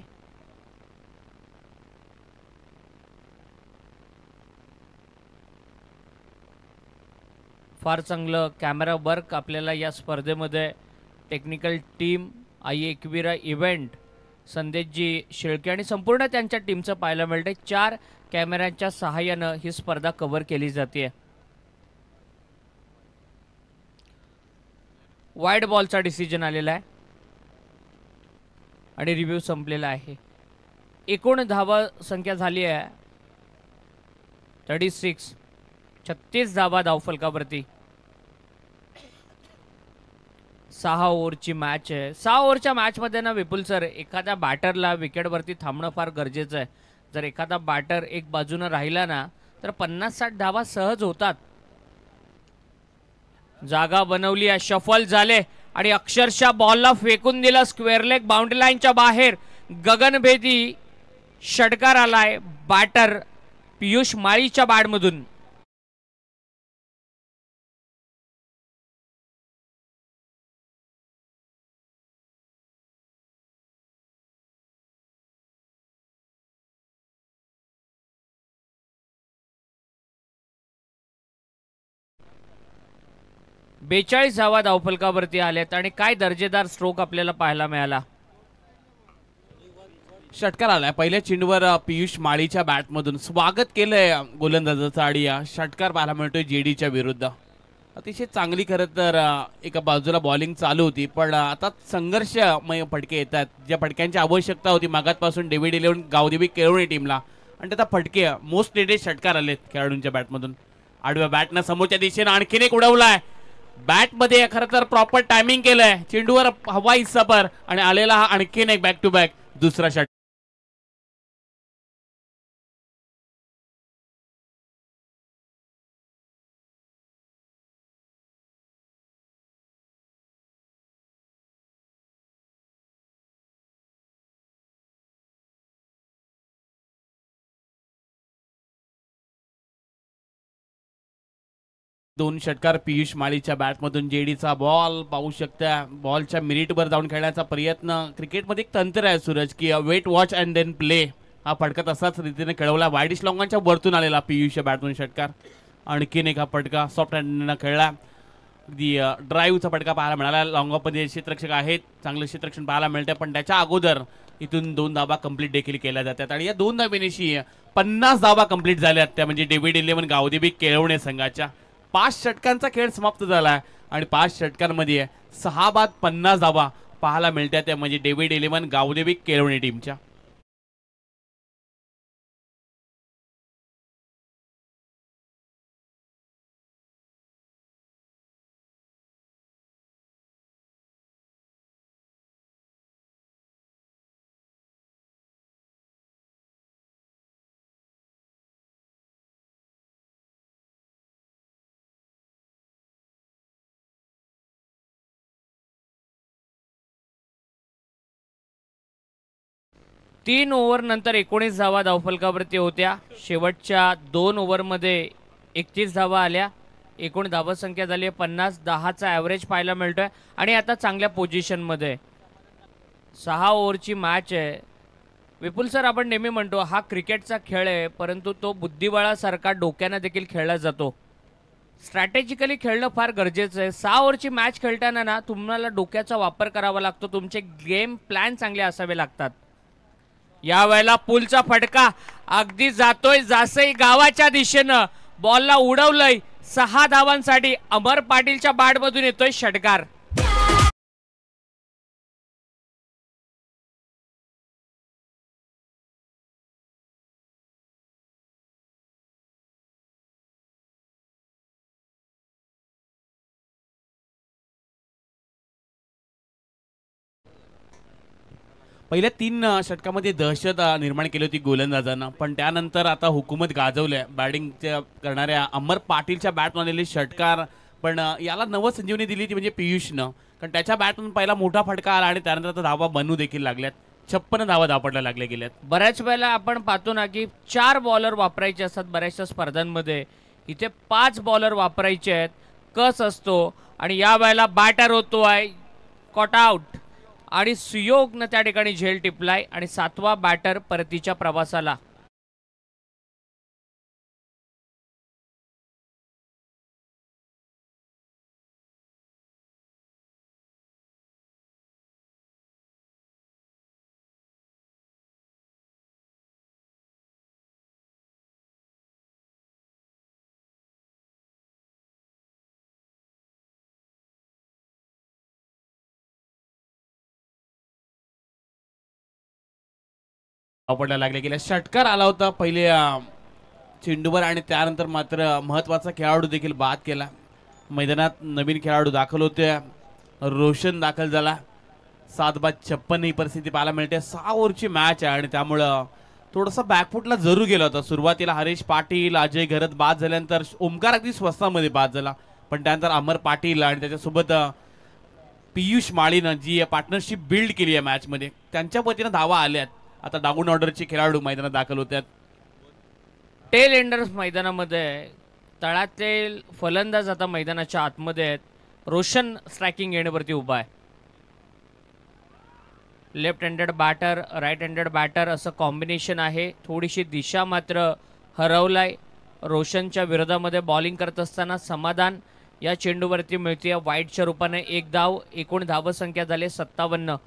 फार चांगलं कॅमेरा वर्क आपल्याला या स्पर्धेमध्ये टेक्निकल टीम आई एकविरा इव्हेंट संदेशजी शेळके आणि संपूर्ण त्यांच्या टीमचं पाहायला मिळते. 4 कॅमेऱ्यांच्या सहाय्यानं ही स्पर्धा कव्हर केली जाते. वाईड बॉलचा डिसिजन आलेला आहे आणि रिव्ह्यू संपलेला आहे. एकूण धावा संख्या झाली आहे 36. 36 धावा धावफलकावरती. 6 ओव्हरची मॅच आहे. 6 ओव्हरच्या मॅचमध्ये ना विपुल सर एखाद्या बॅटरला विकेटवरती थांबणं फार गरजेचं आहे. जर एखादा बॅटर एक बाजूनं राहिला ना तर 50-60 धावा सहज होतात. जागा बनवली आहे, शफल झाले आणि अक्षरशः बॉलला फेकून दिला स्क्वेअर लेग बाउंड्री लाईनच्या बाहेर. गगनभेदी षटकार आलाय बॅटर पियुष माळीच्या बॅटमधून. बेचाळीस धावा धावफलकावरती आल्यात आणि काय दर्जेदार स्ट्रोक आपल्याला पाहायला मिळाला. षटकार आलाय पहिल्या चेंडूवर पियुष माळीच्या बॅटमधून. स्वागत केलंय गोलंदाजाचं आणि षटकार पाहायला मिळतोय जेडीच्या विरुद्ध. अतिशय चांगली खरं तर एका बाजूला बॉलिंग चालू होती पण आता संघर्षमय फटके येत आहेत. ज्या फटक्यांची आवश्यकता होती मागातपासून डेव्हिड इलेव्हन गावदेवी केळवणे टीमला आणि त्याचा फटके मोस्ट नेडेड षटकार आलेत खेळाडूंच्या बॅटमधून. आडव्या बॅटनं समोरच्या दिशेनं आणखीन एक उडवलाय. बॅटमध्ये खरं तर प्रॉपर टायमिंग केलंय. चेंडूवर हवाई सफर आणि आलेला हा आणखीन एक बॅक टू बॅक दुसरा षटकार. दोन षटकार पियुष माळीच्या बॅटमधून. जेडीचा बॉल पाहू शकता. बॉलच्या मिरिटवर जाऊन खेळण्याचा प्रयत्न. क्रिकेटमध्ये एक तंत्र आहे सूरज की wait watch and then play. हा फटका तसाच रीतीने खेळवला. वाईडिश लॉंगांच्या वरतून आलेला पियुषच्या बॅटमधून षटकार. आणखीन एक हा फटका सॉफ्ट हँडनं खेळला. अगदी ड्राईव्हचा फटका पाहायला मिळाला. लॉंगामध्ये क्षेत्ररक्षक आहेत, चांगलं क्षेत्ररक्षण पाहायला मिळतं पण त्याच्या अगोदर इथून 2 धावा कंप्लीट देखील केल्या जातात आणि या 2 धावेनिशी 50 धावा कंप्लीट झाल्यात. त्या म्हणजे डेव्हिड इलेव्हन गावदेवी केळवणे संघाच्या. 5 षटकांचा खेळ समाप्त झाला आणि 5 षटकांमध्ये 6 बाद 50 धावा पाहायला मिळतात. त्या म्हणजे डेव्हिड इलेव्हन गावदेवी केळवणे टीमच्या. 3 ओव्हर नंतर 19 धावा धावफलकावरती होत्या. शेवटच्या 2 ओव्हरमध्ये 31 धावा आल्या. एकूण धावसंख्या झाली आहे 50. 10चा ॲव्हरेज पाहायला मिळतोय आणि आता चांगल्या पोझिशनमध्ये. 6 ओव्हरची मॅच आहे. विपुल सर, आपण नेहमी म्हणतो हा क्रिकेटचा खेळ आहे, परंतु तो बुद्धिबळासारखा डोक्यानं देखील खेळला जातो. स्ट्रॅटेजिकली खेळणं फार गरजेचं आहे. 6 ओव्हरची मॅच खेळताना ना तुम्हाला डोक्याचा वापर करावा लागतो. तुमचे गेम प्लॅन चांगले असावे लागतात. या वेळेला पुलचा फटका अगदी जातोय जासई गावाच्या दिशेनं. बॉलला उडवलंय. 6 धावांसाठी अमर पाटीलच्या बॅटमधून येतोय षटकार. पहिल्या 3 षटकामध्ये दहशत निर्माण केली होती गोलंदाजांना, पण त्यानंतर आता हुकूमत गाजवल्या बॅटिंग करणाऱ्या अमर पाटीलच्या बॅटमधले षटकार. पण याला नवसंजीवनी दिली ती म्हणजे पियुषनं, कारण त्याच्या बॅटमधून पहिला मोठा फटका आला आणि त्यानंतर आता धावा बनू देखील लागल्यात. 56 धावा धापडल्या लागल्या गेल्यात. बऱ्याच वेळेला आपण पाहतो ना की 4 बॉलर वापरायचे असतात बऱ्याचशा स्पर्धांमध्ये. इथे 5 बॉलर वापरायचे आहेत. कस असतो आणि या वेळेला बॅटर होतो आहे कॉट आउट आणि सुयोगनं त्या ठिकाणी झेल टिपलाय आणि 7वा बॅटर परतीच्या प्रवासाला. धावपडल्या लागल्या गेल्या. षटकार आला होता पहिले चेंडूवर आणि त्यानंतर मात्र महत्वाचा खेळाडू देखील बाद केला. मैदानात नवीन खेळाडू दाखल होते. रोशन दाखल झाला. 7/56 ही परिस्थिती पाहायला मिळते. 6 ओव्हरची मॅच आहे आणि त्यामुळं थोडासा बॅकफुटला जरूर गेला होता. सुरुवातीला हरीश पाटील, अजय घरत बाद झाल्यानंतर ओमकार अगदी स्वस्तामध्ये बाद झाला, पण त्यानंतर अमर पाटील आणि त्याच्यासोबत पियुष माळीनं जी पार्टनरशिप बिल्ड केली आहे मॅचमध्ये, त्यांच्या वतीनं धावा आल्यात. आता डाऊन ऑर्डरचे खेळाडू मैदानात दाखल होतात. टेल एंडर्स मैदानामध्ये तळातील फलंदाज आता मैदानाच्या आतमध्ये आहेत. रोशन स्ट्रायकिंग एंडवरती उभा आहे. Left handed batter, right handed batter असं कॉम्बिनेशन आहे. थोडीशी दिशा मात्र हरवलाय. रोशनच्या विरोधामध्ये बॉलिंग करत असताना समाधान या चेंडूवरती मिळते वाईटच्या रूपाने 1 धाव. एकूण धावसंख्या झाली 57.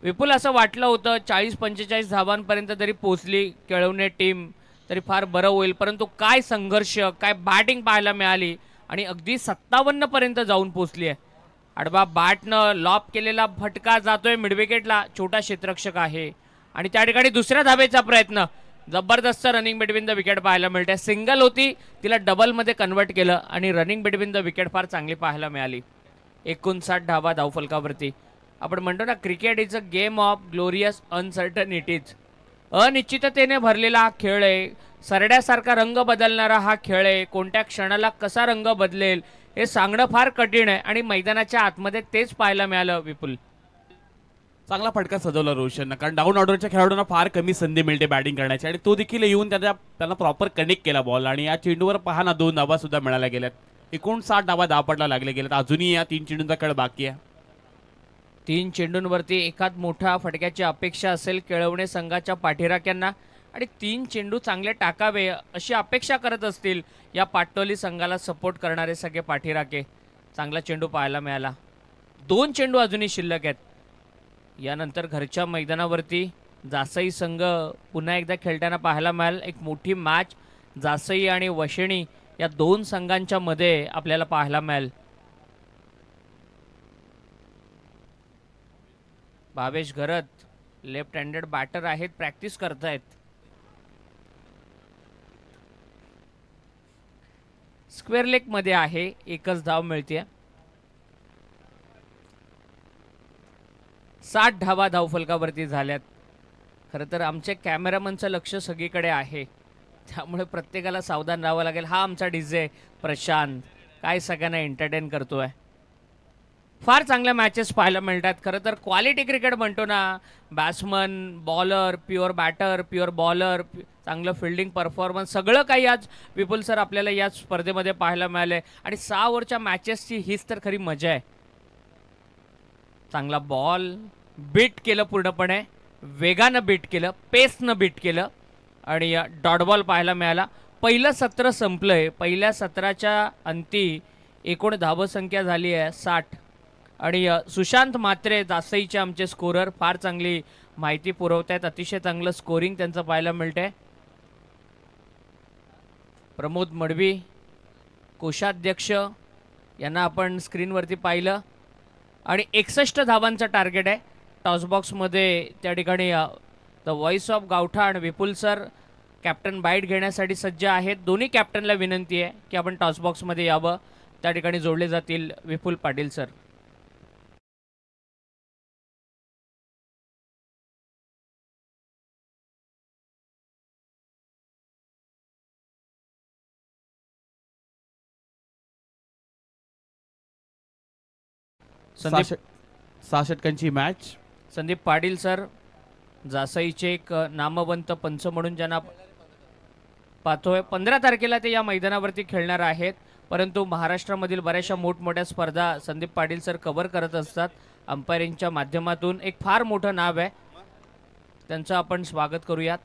विपुल, असं वाटलं होतं 40-45 धावांपर्यंत जरी पोचली केळवणे टीम तरी फार बरं होईल, परंतु काय संघर्ष, काय बॅटिंग पाहायला मिळाली आणि अगदी 57 पर्यंत जाऊन पोचली आहे. आडवा बॅटनं लॉप केलेला फटका जातोय मिडविकेटला. छोटा क्षेत्ररक्षक आहे आणि त्या ठिकाणी दुसऱ्या धावेचा प्रयत्न. जबरदस्त रनिंग बिटवीन द विकेट पाहायला मिळते. सिंगल होती, तिला डबलमध्ये कन्वर्ट केलं आणि रनिंग बिटवीन द विकेट फार चांगली पाहायला मिळाली. 59 धावा धावफलकावरती. आपण म्हणतो ना cricket is a game of glorious uncertainties. अनिश्चिततेने भरलेला हा खेळ आहे. सरड्यासारखा रंग बदलणारा हा खेळ आहे. कोणत्या क्षणाला कसा रंग बदलेल हे सांगणं फार कठीण आहे आणि मैदानाच्या आतमध्ये तेच पाहायला मिळालं. विपुल, चांगला फटका सजवला रोशननं, कारण डाऊन ऑर्डरच्या खेळाडूंना फार कमी संधी मिळते बॅटिंग करण्याची आणि तो देखील येऊन त्यांना प्रॉपर कनेक्ट केला बॉल आणि या चेंडूवर पहा ना 2 धावा सुद्धा मिळाल्या गेल्यात. 59 धावा धावपडला लागल्या गेल्यात. अजूनही या 3 चेंडूंचा खेळ बाकी आहे. 3 चेंडूंवरती एकाच मोठ्या फटक्याची अपेक्षा असेल केळवणे संघाच्या पाठीराख्यांना आणि 3 चेंडू चांगले टाकावे अशी अपेक्षा करत असतील या पाटोली संघाला सपोर्ट करणारे सगळे पाठीराखे. चांगला चेंडू पाहायला मिळाला. 2 चेंडू अजूनही शिल्लक आहेत. यानंतर घरच्या मैदानावरती जासई संघ पुन्हा एकदा खेळताना पाहायला मिळाल. एक मोठी मॅच जासई आणि वशिणी या 2 संघांच्या मध्ये आपल्याला पाहायला मिळेल. भावेश घरत लेफ्ट हँडेड बॅटर आहेत, प्रॅक्टिस करतायत. स्क्वेअर लेग मध्ये आहे. 1च धाव मिळते. 60 धावा धावफलकावरती झाल्यात. खरं तर आमचे कॅमेरामनचं लक्ष सगळीकडे आहे, त्यामुळे प्रत्येकाला सावधान राहावं लागेल. हा आमचा डीजे प्रशांत काय सगळ्यांना एंटरटेन करतोय. फार चांगल्या मॅचेस पाहायला मिळतात. खरं तर क्वालिटी क्रिकेट म्हणतो ना, batsman, bowler, pure batter, pure bowler, चांगलं फिल्डिंग परफॉर्मन्स सगळं काही आज विपुल सर आपल्याला या स्पर्धेमध्ये पाहायला मिळाले. आणि 6 ओव्हरच्या मॅचेसची हीच तर खरी मजा आहे. चांगला बॉल बीट केलं, पूर्णपणे वेगानं बीट केलं, पेसनं बीट केलं आणि डॉट बॉल पाहायला मिळाला. पहिलं सत्र संपलंय. पहिल्या सत्राच्या अंती एकूण धावसंख्या झाली आहे 60. आणि सुशांत म्हात्रे जासईचे आमचे स्कोरर फार चांगली माहिती पुरवत आहेत. अतिशय चांगलं स्कोरिंग त्यांचं पाहायला मिळतंय. प्रमोद मडवी कोषाध्यक्ष यांना आपण स्क्रीनवरती पाहिलं आणि 61 धावांचं टार्गेट आहे. टॉसबॉक्समध्ये त्या ठिकाणी द व्हॉइस ऑफ गावठाण विपुल सर कॅप्टन बाईट घेण्यासाठी सज्ज आहेत. दोन्ही कॅप्टनला विनंती आहे की आपण टॉसबॉक्समध्ये यावं. त्या ठिकाणी जोडले जातील विपुल पाटील सर. संदीप 6 षटकांची मॅच. संदीप पाटील सर जासईचे एक नामवंत पंच म्हणून ज्यांना पाहतोय. 15 तारखेला ते या मैदानावरती खेळणार आहेत. परंतु महाराष्ट्रामधील बऱ्याचशा मोठमोठ्या स्पर्धा संदीप पाटील सर कव्हर करत असतात अंपायरिंगच्या माध्यमातून. एक फार मोठं नाव आहे त्यांचं. आपण स्वागत करूयात.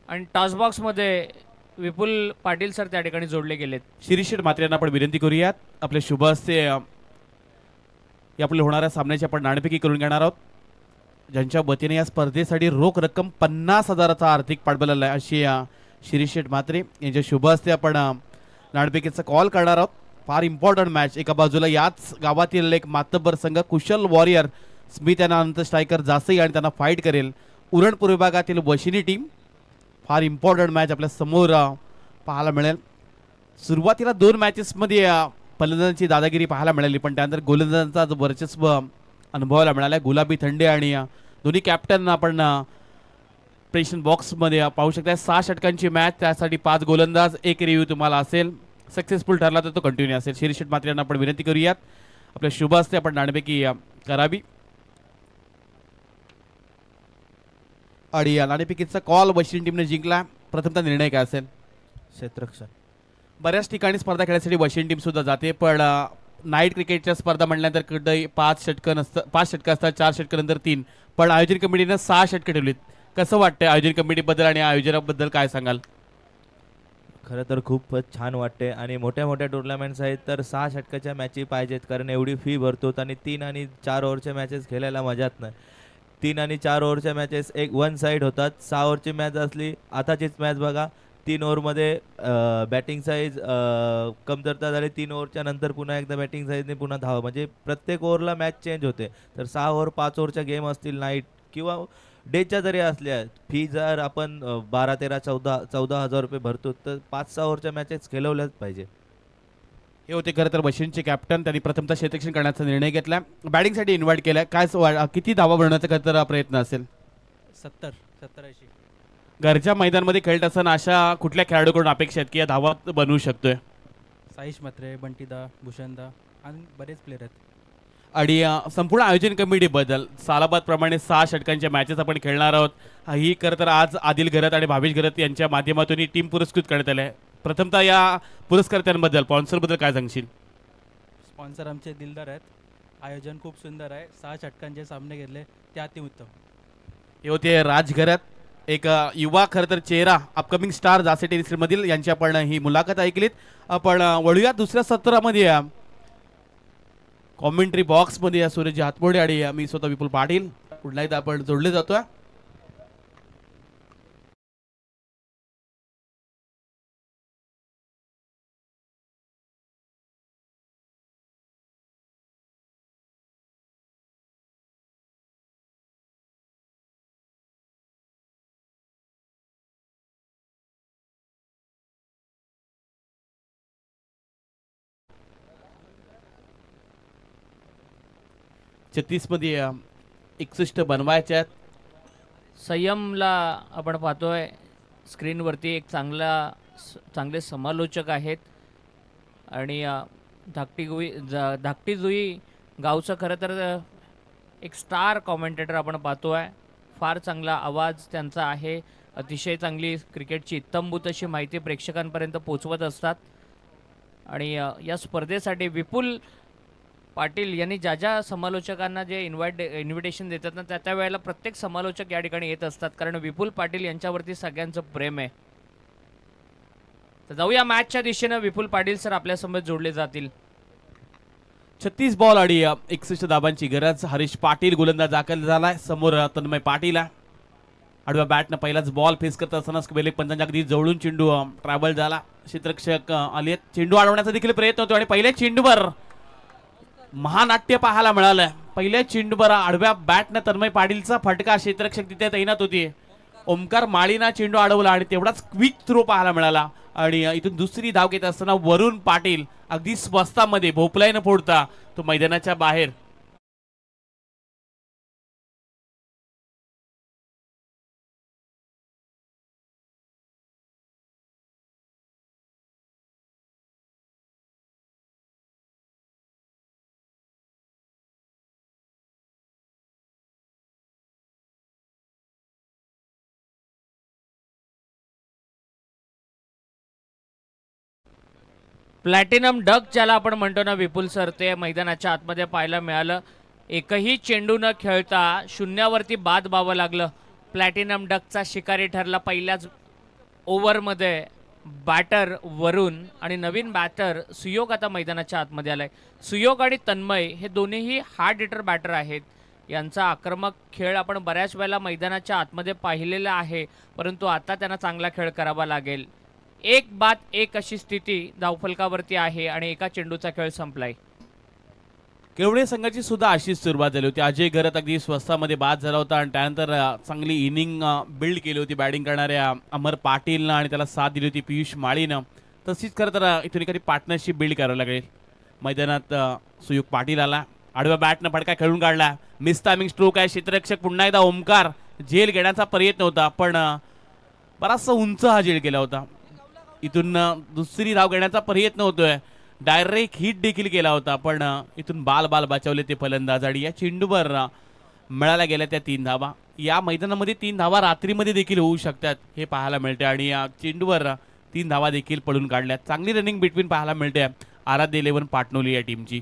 आणि टॉसबॉक्समध्ये विपुल पाटील सर त्या ठिकाणी जोडले गेलेत. शिरीष म्हात्रे यांना आपण विनंती करूयात. आपले शुभ हस्ते या आपल्या होणाऱ्या सामन्याची आपण नाणेफेकी करून घेणार आहोत. ज्यांच्या वतीने या स्पर्धेसाठी रोख रक्कम 50,000चा आर्थिक पाठबळ आहे अशी शिरीष म्हात्रे यांच्या शुभ हस्ते आपण नाणेफेकीचा कॉल करणार आहोत. फार इम्पॉर्टंट मॅच. एका बाजूला याच गावातील एक मातब्बर संघ कुशल वॉरियर स्मिथ यांना अनंत स्ट्रायकर जासई आणि त्यांना फाईट करेल उरण पूर्व विभागातील वशिनी टीम. फार इम्पॉर्टंट मॅच आपल्या समोर पाहायला मिळेल. सुरुवातीला 2 मॅचेसमध्ये फलंदाजांची दादागिरी पाहायला मिळाली, पण त्यानंतर गोलंदाजांचा वर्चस्व अनुभवायला मिळाला. गुलाबी थंडे आणि दोन्ही कॅप्टन आपण प्रेक्षण बॉक्समध्ये पाहू शकता. 6 षटकांची मॅच, त्यासाठी 5 गोलंदाज, एक रिव्ह्यू तुम्हाला असेल. सक्सेसफुल ठरला तर तो कंटिन्यू असेल. शिरीष म्हात्रे यांना आपण विनंती करूयात आपल्या शुभ हस्ते आपण नाणेफेकी करावी. आणि नाणेफेकीचा कॉल वशिनी टीमने जिंकला. प्रथमतः निर्णय काय असेल? क्षेत्ररक्षण. बऱ्याच ठिकाणी स्पर्धा खेळण्यासाठी वशिनी टीम सुद्धा जाते, पण नाईट क्रिकेटच्या स्पर्धा म्हटल्यानंतर कधी 5 षटकं नसतं, 5 षटकं असतात, 4 षटकानंतर 3. पण आयोजन कमिटीनं 6 षटकं ठेवलीत. कसं वाटतंय आयोजन कमिटीबद्दल आणि आयोजनाबद्दल काय सांगाल? खरं तर खूपच छान वाटते. आणि मोठ्या मोठ्या टुर्नामेंट्स आहेत तर 6 षटकाच्या मॅची पाहिजेत, कारण एवढी फी भरतो आणि 3 आणि 4 ओव्हरच्या मॅचेस खेळायला मजाच नाही. 3 आणि 4 ओव्हरच्या मॅचेस एक वन साईड होतात. 6 ओव्हरची मॅच असली, आताचीच मॅच बघा, 3 ओव्हरमध्ये बॅटिंग साईज कमतरता झाली. 3 ओव्हरच्या नंतर पुन्हा एकदा बॅटिंग साईजने पुन्हा धावा, म्हणजे प्रत्येक ओव्हरला मॅच चेंज होते. तर 6 ओव्हर 5 ओव्हरच्या गेम असतील नाईट किंवा डेच्या जरी असल्या, फी जर आपण 12, 13, 14 हजार रुपये भरतो तर 5-6 ओव्हरच्या मॅचेस खेळवल्याच पाहिजे. हे होते खरं तर वशिनीचे कॅप्टन. त्यांनी प्रथमतः क्षेत्ररक्षण करण्याचा निर्णय घेतला. बॅटिंगसाठी इन्व्हाइट केलाय. काय किती धावा बनवण्याचा खरं तर प्रयत्न असेल? 70-80. घरच्या मैदानामध्ये खेळत असताना अशा कुठल्या खेळाडूकडून अपेक्षा आहेत की या धावा बनवू शकतोय? साईश म्हात्रे, बंटीदा, भूषणदा आणि बरेच प्लेयर आहेत. आणि संपूर्ण आयोजन कमिटीबद्दल सालाबाद प्रमाणे 6 षटकांच्या मॅचेस आपण खेळणार आहोत. ही खरं तर आज आदिल घरत आणि भावेश घरत यांच्या माध्यमातून ही टीम पुरस्कृत करण्यात आली आहे. प्रथमतः या पुरस्कर्त्यांबद्दल, स्पॉन्सरबद्दल काय सांगशील? स्पॉन्सर आमचे दिलदार आहेत. आयोजन खूप सुंदर आहे. 6 षटकांचे सामने घेतले ते अतिउत्तम. हे होते राज घरत, एक युवा खरं तर चेहरा, अपकमिंग स्टार जासे टेनिसमधील, यांची आपण ही मुलाखत ऐकलीत. आपण वळूया दुसऱ्या सत्रामध्ये. कॉमेंट्री बॉक्समध्ये सूरज हातमोडे आणि मी स्वतः विपुल पाटील पुन्हा एकदा आपण जोडले जातोय. मध्ये 61 बनवायच्या आहेत. संयमला आपण पाहतोय स्क्रीनवरती. एक चांगले समालोचक आहेत आणि धाकटी जुई गावचं खरं तर एक स्टार कॉमेंटेटर आपण पाहतोय. फार चांगला आवाज त्यांचा आहे. अतिशय चांगली क्रिकेटची इत्तंभूत अशी माहिती प्रेक्षकांपर्यंत पोहोचवत असतात. आणि या स्पर्धेसाठी विपुल पाटील यांनी ज्या ज्या समालोचकांना जे इन्व्हिटेशन देतात ना त्या वेळेला प्रत्येक समालोचक या ठिकाणी येत असतात, कारण विपुल पाटील यांच्यावरती सगळ्यांचं प्रेम आहे. तर जाऊया मॅचच्या दिशेनं. विपुल पाटील सर आपल्यासमोर जोडले जातील. 36 बॉल आणि 61 धाबांची गरज. हरीश पाटील गोलंदाज दाखल झालाय. समोर तन्मय पाटील आहे. आडव्या बॅटनं पहिलाच बॉल फेस करत असतानाच बेलेग पंचांच्या अगदी जवळून चेंडू ट्रॅव्हल झाला. क्षेत्ररक्षक आले, चेंडू अडवण्याचा देखील प्रयत्न होतो आणि पहिल्या चेंडूवर महानाट्य पाहायला मिळालं. पहिल्या चेंडूवर आडव्या बॅटनं तन्मय पाटीलचा फटका. क्षेत्ररक्षक तिथे तैनात होती. ओमकार माळीना चेंडू अडवला आणि तेवढाच क्विक थ्रो पाहायला मिळाला. आणि इथून दुसरी धाव घेत असताना वरुण पाटील अगदी स्वस्तामध्ये भोपलाय न फोडता तो मैदानाच्या बाहेर. प्लॅटिनम डक ज्याला आपण म्हणतो ना विपुल सर, ते मैदानाच्या आतमध्ये पाहायला मिळालं. एकही चेंडू न खेळता शून्यावरती बाद व्हावं लागलं. प्लॅटिनम डकचा शिकारी ठरला पहिल्याच ओव्हरमध्ये बॅटर वरुण आणि नवीन बॅटर सुयोग आता मैदानाच्या आतमध्ये आलाय. सुयोग आणि तन्मय हे दोन्हीही हार्ड हिटर बॅटर आहेत. यांचा आक्रमक खेळ आपण बऱ्याच वेळेला मैदानाच्या आतमध्ये पाहिलेला आहे, परंतु आता त्यांना चांगला खेळ करावा लागेल. 1-1 अशी स्थिती धावफलकावरती आहे आणि एका चेंडूचा खेळ संपलाय. केवढे संघाची सुद्धा अशीच सुरुवात झाली होती. अजय घरत अगदी स्वस्तामध्ये बाद झाला होता आणि त्यानंतर चांगली इनिंग बिल्ड केली होती बॅटिंग करणाऱ्या अमर पाटीलनं आणि त्याला साथ दिली होती पियुष माळीनं. तशीच खरं तर इथून एखादी पार्टनरशिप बिल्ड करावी लागेल. मैदानात सुयोग पाटील आला. आडव्या बॅटनं फटका खेळून काढला. मिस टायमिंग स्ट्रोक आहे. क्षेत्ररक्षक पुन्हा एकदा ओमकार झेल घेण्याचा प्रयत्न होता, पण बराचसा उंच हा झेल केला होता. इथून दुसरी धाव घेण्याचा प्रयत्न होतोय. डायरेक्ट हिट देखील केला होता, पण इथून बाल बचावले ते फलंदाज. आणि या चेंडूवर मिळाल्या गेल्या त्या 3 धावा. या मैदानामध्ये 3 धावा रात्रीमध्ये देखील होऊ शकतात हे पाहायला मिळते आणि या चेंडूवर 3 धावा देखील पडून काढल्या. चांगली रनिंग बिटवीन पाहायला मिळते आराध्य 11 पाटणोली या टीमची.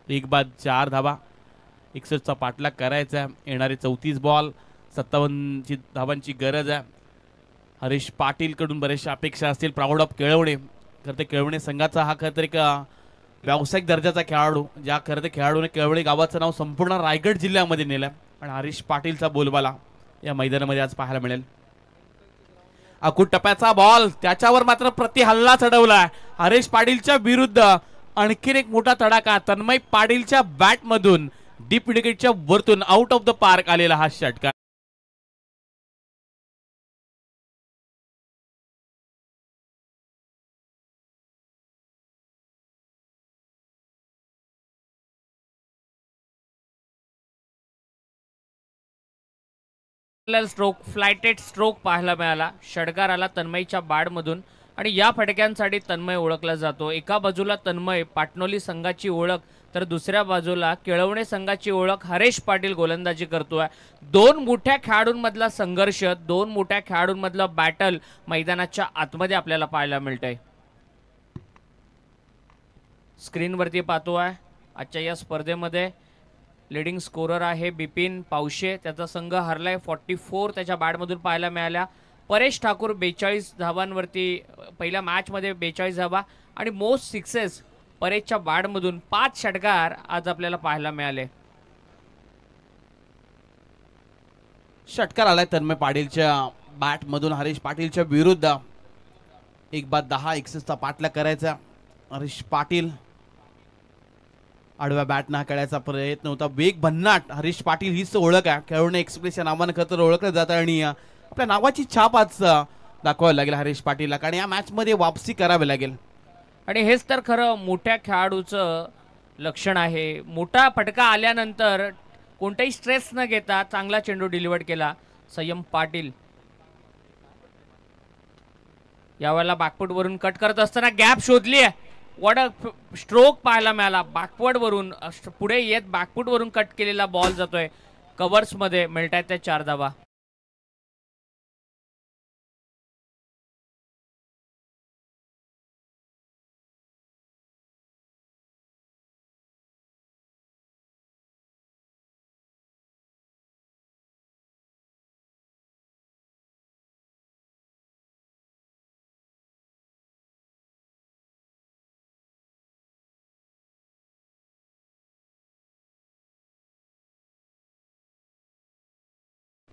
1-4 धावा. 61चा पाठलाग करायचा. येणारे 34 बॉल 57 धावांची गरज आहे. हरीश पाटील कडून बरेचशा अपेक्षा असतील. Proud of Kelwane. खरं तर केळवणे संघाचा हा खरं तर एक व्यावसायिक दर्जाचा खेळाडू, ज्या खरं तर खेळाडूने केळवणे गावाचं नाव संपूर्ण रायगड जिल्ह्यामध्ये नेलं आणि हरीश पाटीलचा बोलबाला या मैदानामध्ये आज पाहायला मिळेल. अकुट टप्प्याचा बॉल, त्याच्यावर मात्र प्रतिहल्ला चढवला हरीश पाटीलच्या विरुद्ध. आणखीन एक मोठा तडाखा तन्मय पाटीलच्या बॅटमधून डीप विकेटच्या वरतून आउट ऑफ द पार्क आलेला हा षटकार. स्ट्रोक, फ्लायटेड स्ट्रोक पाहायला मिळाला. षटकार आला तन्मयच्या बॅटमधून आणि या फटक्यांसाठी तन्मय ओळखला जातो. एका बाजूला तन्मय पाटणोली संघाची ओळख, तर दुसऱ्या बाजूला केळवणे संघाची ओळख हरीश पाटील गोलंदाजी करतोय. 2 मोठ्या खेळाडूंमधला संघर्ष, 2 मोठ्या खेळाडूंमधलं बॅटल मैदानाच्या आतमध्ये आपल्याला पाहायला मिळतंय. स्क्रीनवरती पाहतोय आजच्या या स्पर्धेमध्ये लीडिंग स्कोरर आहे बिपिन पावशे. त्याचा संघ हरलाय. 44 त्याच्या बॅटमधून पाहायला मिळाल्या. परेश ठाकूर 42 धावांवरती पहिल्या मॅचमध्ये 42 धावा आणि मोस्ट सिक्सेस परेशच्या बॅटमधून 5 षटकार आज आपल्याला पाहायला मिळाले. षटकार आलाय तन्मय पाटीलच्या बॅटमधून हरीश पाटीलच्या विरुद्ध. 1-10 61चा पाठलाग करायचा. हरीश पाटील आडव्या बॅटना खेळायचा प्रयत्न होता. वेग भन्नाट हरीश पाटील हीच ओळख आहे. खेळवणे एक्सप्रेस या नावानं खरं तर ओळखलं जातं आणि आपल्या नावाची छाप आज दाखवावी लागेल हरीश पाटीलला, कारण या मॅच मध्ये वापसी करावी लागेल. आणि हेच तर खरं मोठ्या खेळाडूचं लक्षण आहे. मोठा फटका आल्यानंतर कोणताही स्ट्रेस न घेता चांगला चेंडू डिलिव्हर केला संयम पाटील. यावेळेला बॅकफूट वरून कट करत असताना गॅप शोधली आहे. वॉट अ स्ट्रोक पाहायला मिळाला. बॅकवर्डवरून पुढे येत बॅकफूटवरून कट केलेला बॉल जातोय. कव्हर्समध्ये मिळत आहेत त्या 4 धावा.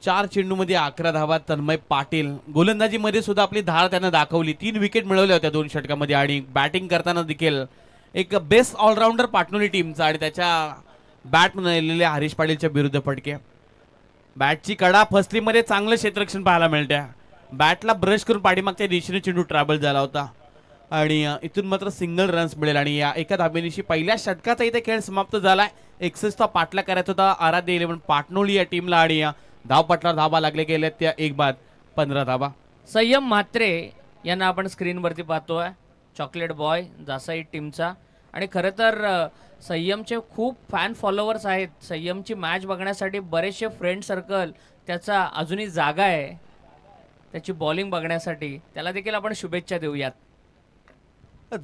चार चेंडूमध्ये 11 धावा. तन्मय पाटील गोलंदाजीमध्ये सुद्धा आपली धार त्यानं दाखवली. 3 विकेट मिळवल्या होत्या 2 षटकामध्ये आणि बॅटिंग करताना देखील एक बेस्ट ऑलराऊंडर पाटणोली टीमचा आणि त्याच्या बॅट मिळालेल्या हरीश पाटीलच्या विरुद्ध फटके. बॅटची कडा फसलीमध्ये चांगलं क्षेत्ररक्षण पाहायला मिळते. बॅटला ब्रश करून पाठीमागच्या दिशेने चेंडू ट्रॅव्हल झाला होता आणि इथून मात्र सिंगल रन्स मिळेल आणि या एका धाबेनिशी पहिल्या षटकाचा इथे खेळ समाप्त झालाय. 61 पाठला करायचा होता आराध्य 11 पाटणोली या टीमला आणि धावपटला धाबा लागले गेले त्या 1 बाद 15 धाबा. संयम म्हात्रे यांना आपण स्क्रीनवरती पाहतोय. चॉकलेट बॉय जासाई टीमचा. आणि खरं तर संयमचे खूप फॅन फॉलोअर्स आहेत. संयमची मॅच बघण्यासाठी बरेचसे फ्रेंड सर्कल त्याचा अजूनही जागा आहे त्याची बॉलिंग बघण्यासाठी. त्याला देखील आपण शुभेच्छा देऊयात.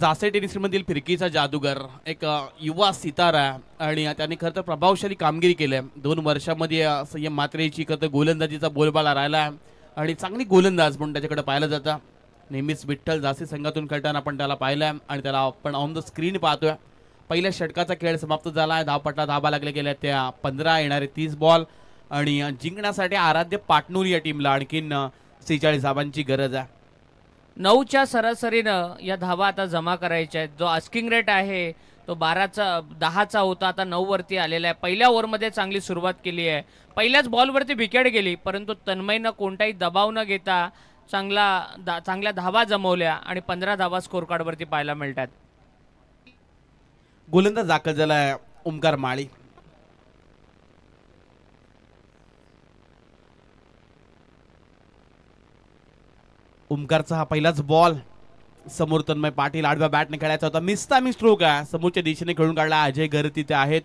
जासे टेनिसमधील फिरकीचा जादूगर एक युवा सितारा आणि त्याने खरं तर प्रभावशाली कामगिरी केली आहे. 2 वर्षामध्ये संयम म्हात्रेची खरं तर गोलंदाजीचा बोलबाला राहिला आहे आणि चांगली गोलंदाज म्हणून त्याच्याकडे पाहिलं जातं. नेहमीच विठ्ठल जासे संघातून खेळताना आपण त्याला पाहिलं आहे आणि त्याला आपण ऑन द स्क्रीन पाहतोय. पहिल्या षटकाचा खेळ समाप्त झाला आहे. धावपटला धाबा लागले गेल्या त्या 15 येणारे 30 बॉल आणि जिंकण्यासाठी आराध्य पाटणोली या टीमला आणखीन 46 धावांची गरज आहे. 9च्या सरासरीनं या धावा आता जमा करायच्या आहेत. जो आस्किंग रेट आहे तो 10चा होता, आता 9 वरती आलेला आहे. पहिल्या ओव्हरमध्ये चांगली सुरुवात केली आहे. पहिल्याच बॉलवरती विकेट गेली परंतु तन्मयनं कोणताही दबाव न घेता चांगल्या धावा जमवल्या आणि 15 धावा स्कोर कार्डवरती पाहायला मिळतात. गोलंदाज दाखल झालाय ओमकार माळी. ओमकारचा हा पहिलाच बॉल. समोर तन्मय पाटील आडव्या बॅटने खेळायचा होता. मिसता मी स्ट्रोक आहे. समोरच्या दिशेने खेळून काढला. अजय घर तिथे आहेत.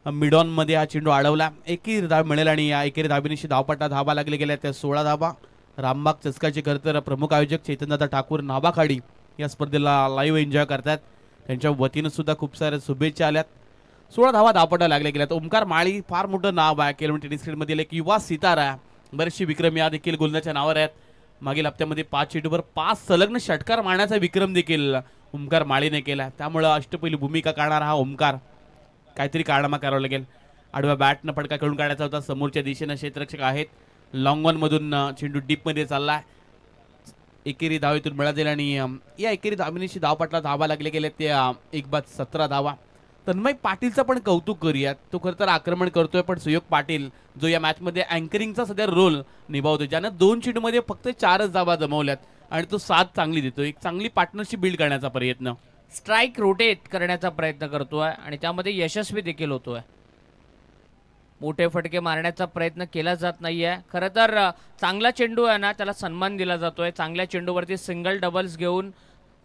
मिडॉन मध्ये हा चेंडू अडवला. एकेरी धाव मिळेल आणि या एकेरी धाबेनिशी धावपट्टा धाबा लागले गेल्या त्या 16 धाबा. रामबाग चस्काचे खरं तर प्रमुख आयोजक चैतन्यदादा ठाकूर नाबाखाडी या स्पर्धेला लाईव्ह एन्जॉय करतात. त्यांच्या वतीनं सुद्धा खूप साऱ्या शुभेच्छा आल्यात. 16 धावा धावपट्टा लागले गेल्यात. ओमकार माळी फार मोठं नाव आहे. केलवन टेनिस क्रिकेटमधील एक युवा सितारा आहे. बरेचसे विक्रम या देखील गोलंदाजच्या नावावर आहेत. मागील हप्त्यामध्ये 5 चेंडूवर 5 सलग्न षटकार मारण्याचा विक्रम देखील ओमकार माळीने केला. त्यामुळं अष्टपैलू भूमिका करणारा हा ओमकार काहीतरी कारनामा करावा लागेल. आडव्या बॅटनं फटका खेळून काढायचा होता. समोरच्या दिशेनं क्षेत्ररक्षक आहेत. लॉंग वन मधून चेंडू डीपमध्ये चाललाय. एकेरी धावेतून मिळालेल आणि या एकेरी धावेनिशी धावपटला धावा लागले गेले त्या 1 बाद 17 धावा. तन्मय पाटीलचं पण कौतुक करूयात. तो खरं तर आक्रमण करतोय पण सुयोग पाटील जो या मॅचमध्ये अँकरिंगचा सध्या रोल निभावतोय, ज्यानं 2 चेंडूमध्ये फक्त 4च धावा जमवल्यात आणि तो 7 चांगली देतोय. एक चांगली पार्टनरशिप बिल्ड करण्याचा प्रयत्न, स्ट्राईक रोटेट करण्याचा प्रयत्न करतोय आणि त्यामध्ये यशस्वी देखील होतोय. मोठे फटके मारण्याचा प्रयत्न केला जात नाहीये. खरं तर चांगला चेंडू आहे ना त्याला सन्मान दिला जातोय. चांगल्या चेंडूवरती सिंगल डबल्स घेऊन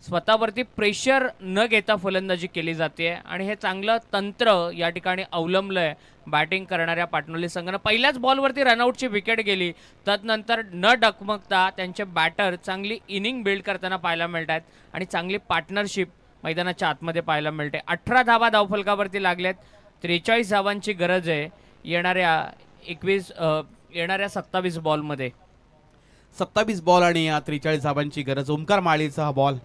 स्वतःवरती प्रेशर न घेता फलंदाजी केली जाते आणि हे चांगलं तंत्र या ठिकाणी अवलंबलंय बॅटिंग करणाऱ्या पाटणोली संघानं. पहिल्याच बॉलवरती रनआउटची विकेट गेली. त्यानंतर न डगमगता त्यांचे बॅटर चांगली इनिंग बिल्ड करताना पाहायला मिळतात आणि चांगली पार्टनरशिप मैदानाच्या आतमध्ये पाहायला मिळते. 18 धावा धावफलकावरती लागल्यात. 43 धावांची गरज आहे येणाऱ्या 27 बॉलमध्ये. 27 बॉल आणि 43 धावांची गरज. ओमकार माळीचा हा बॉल.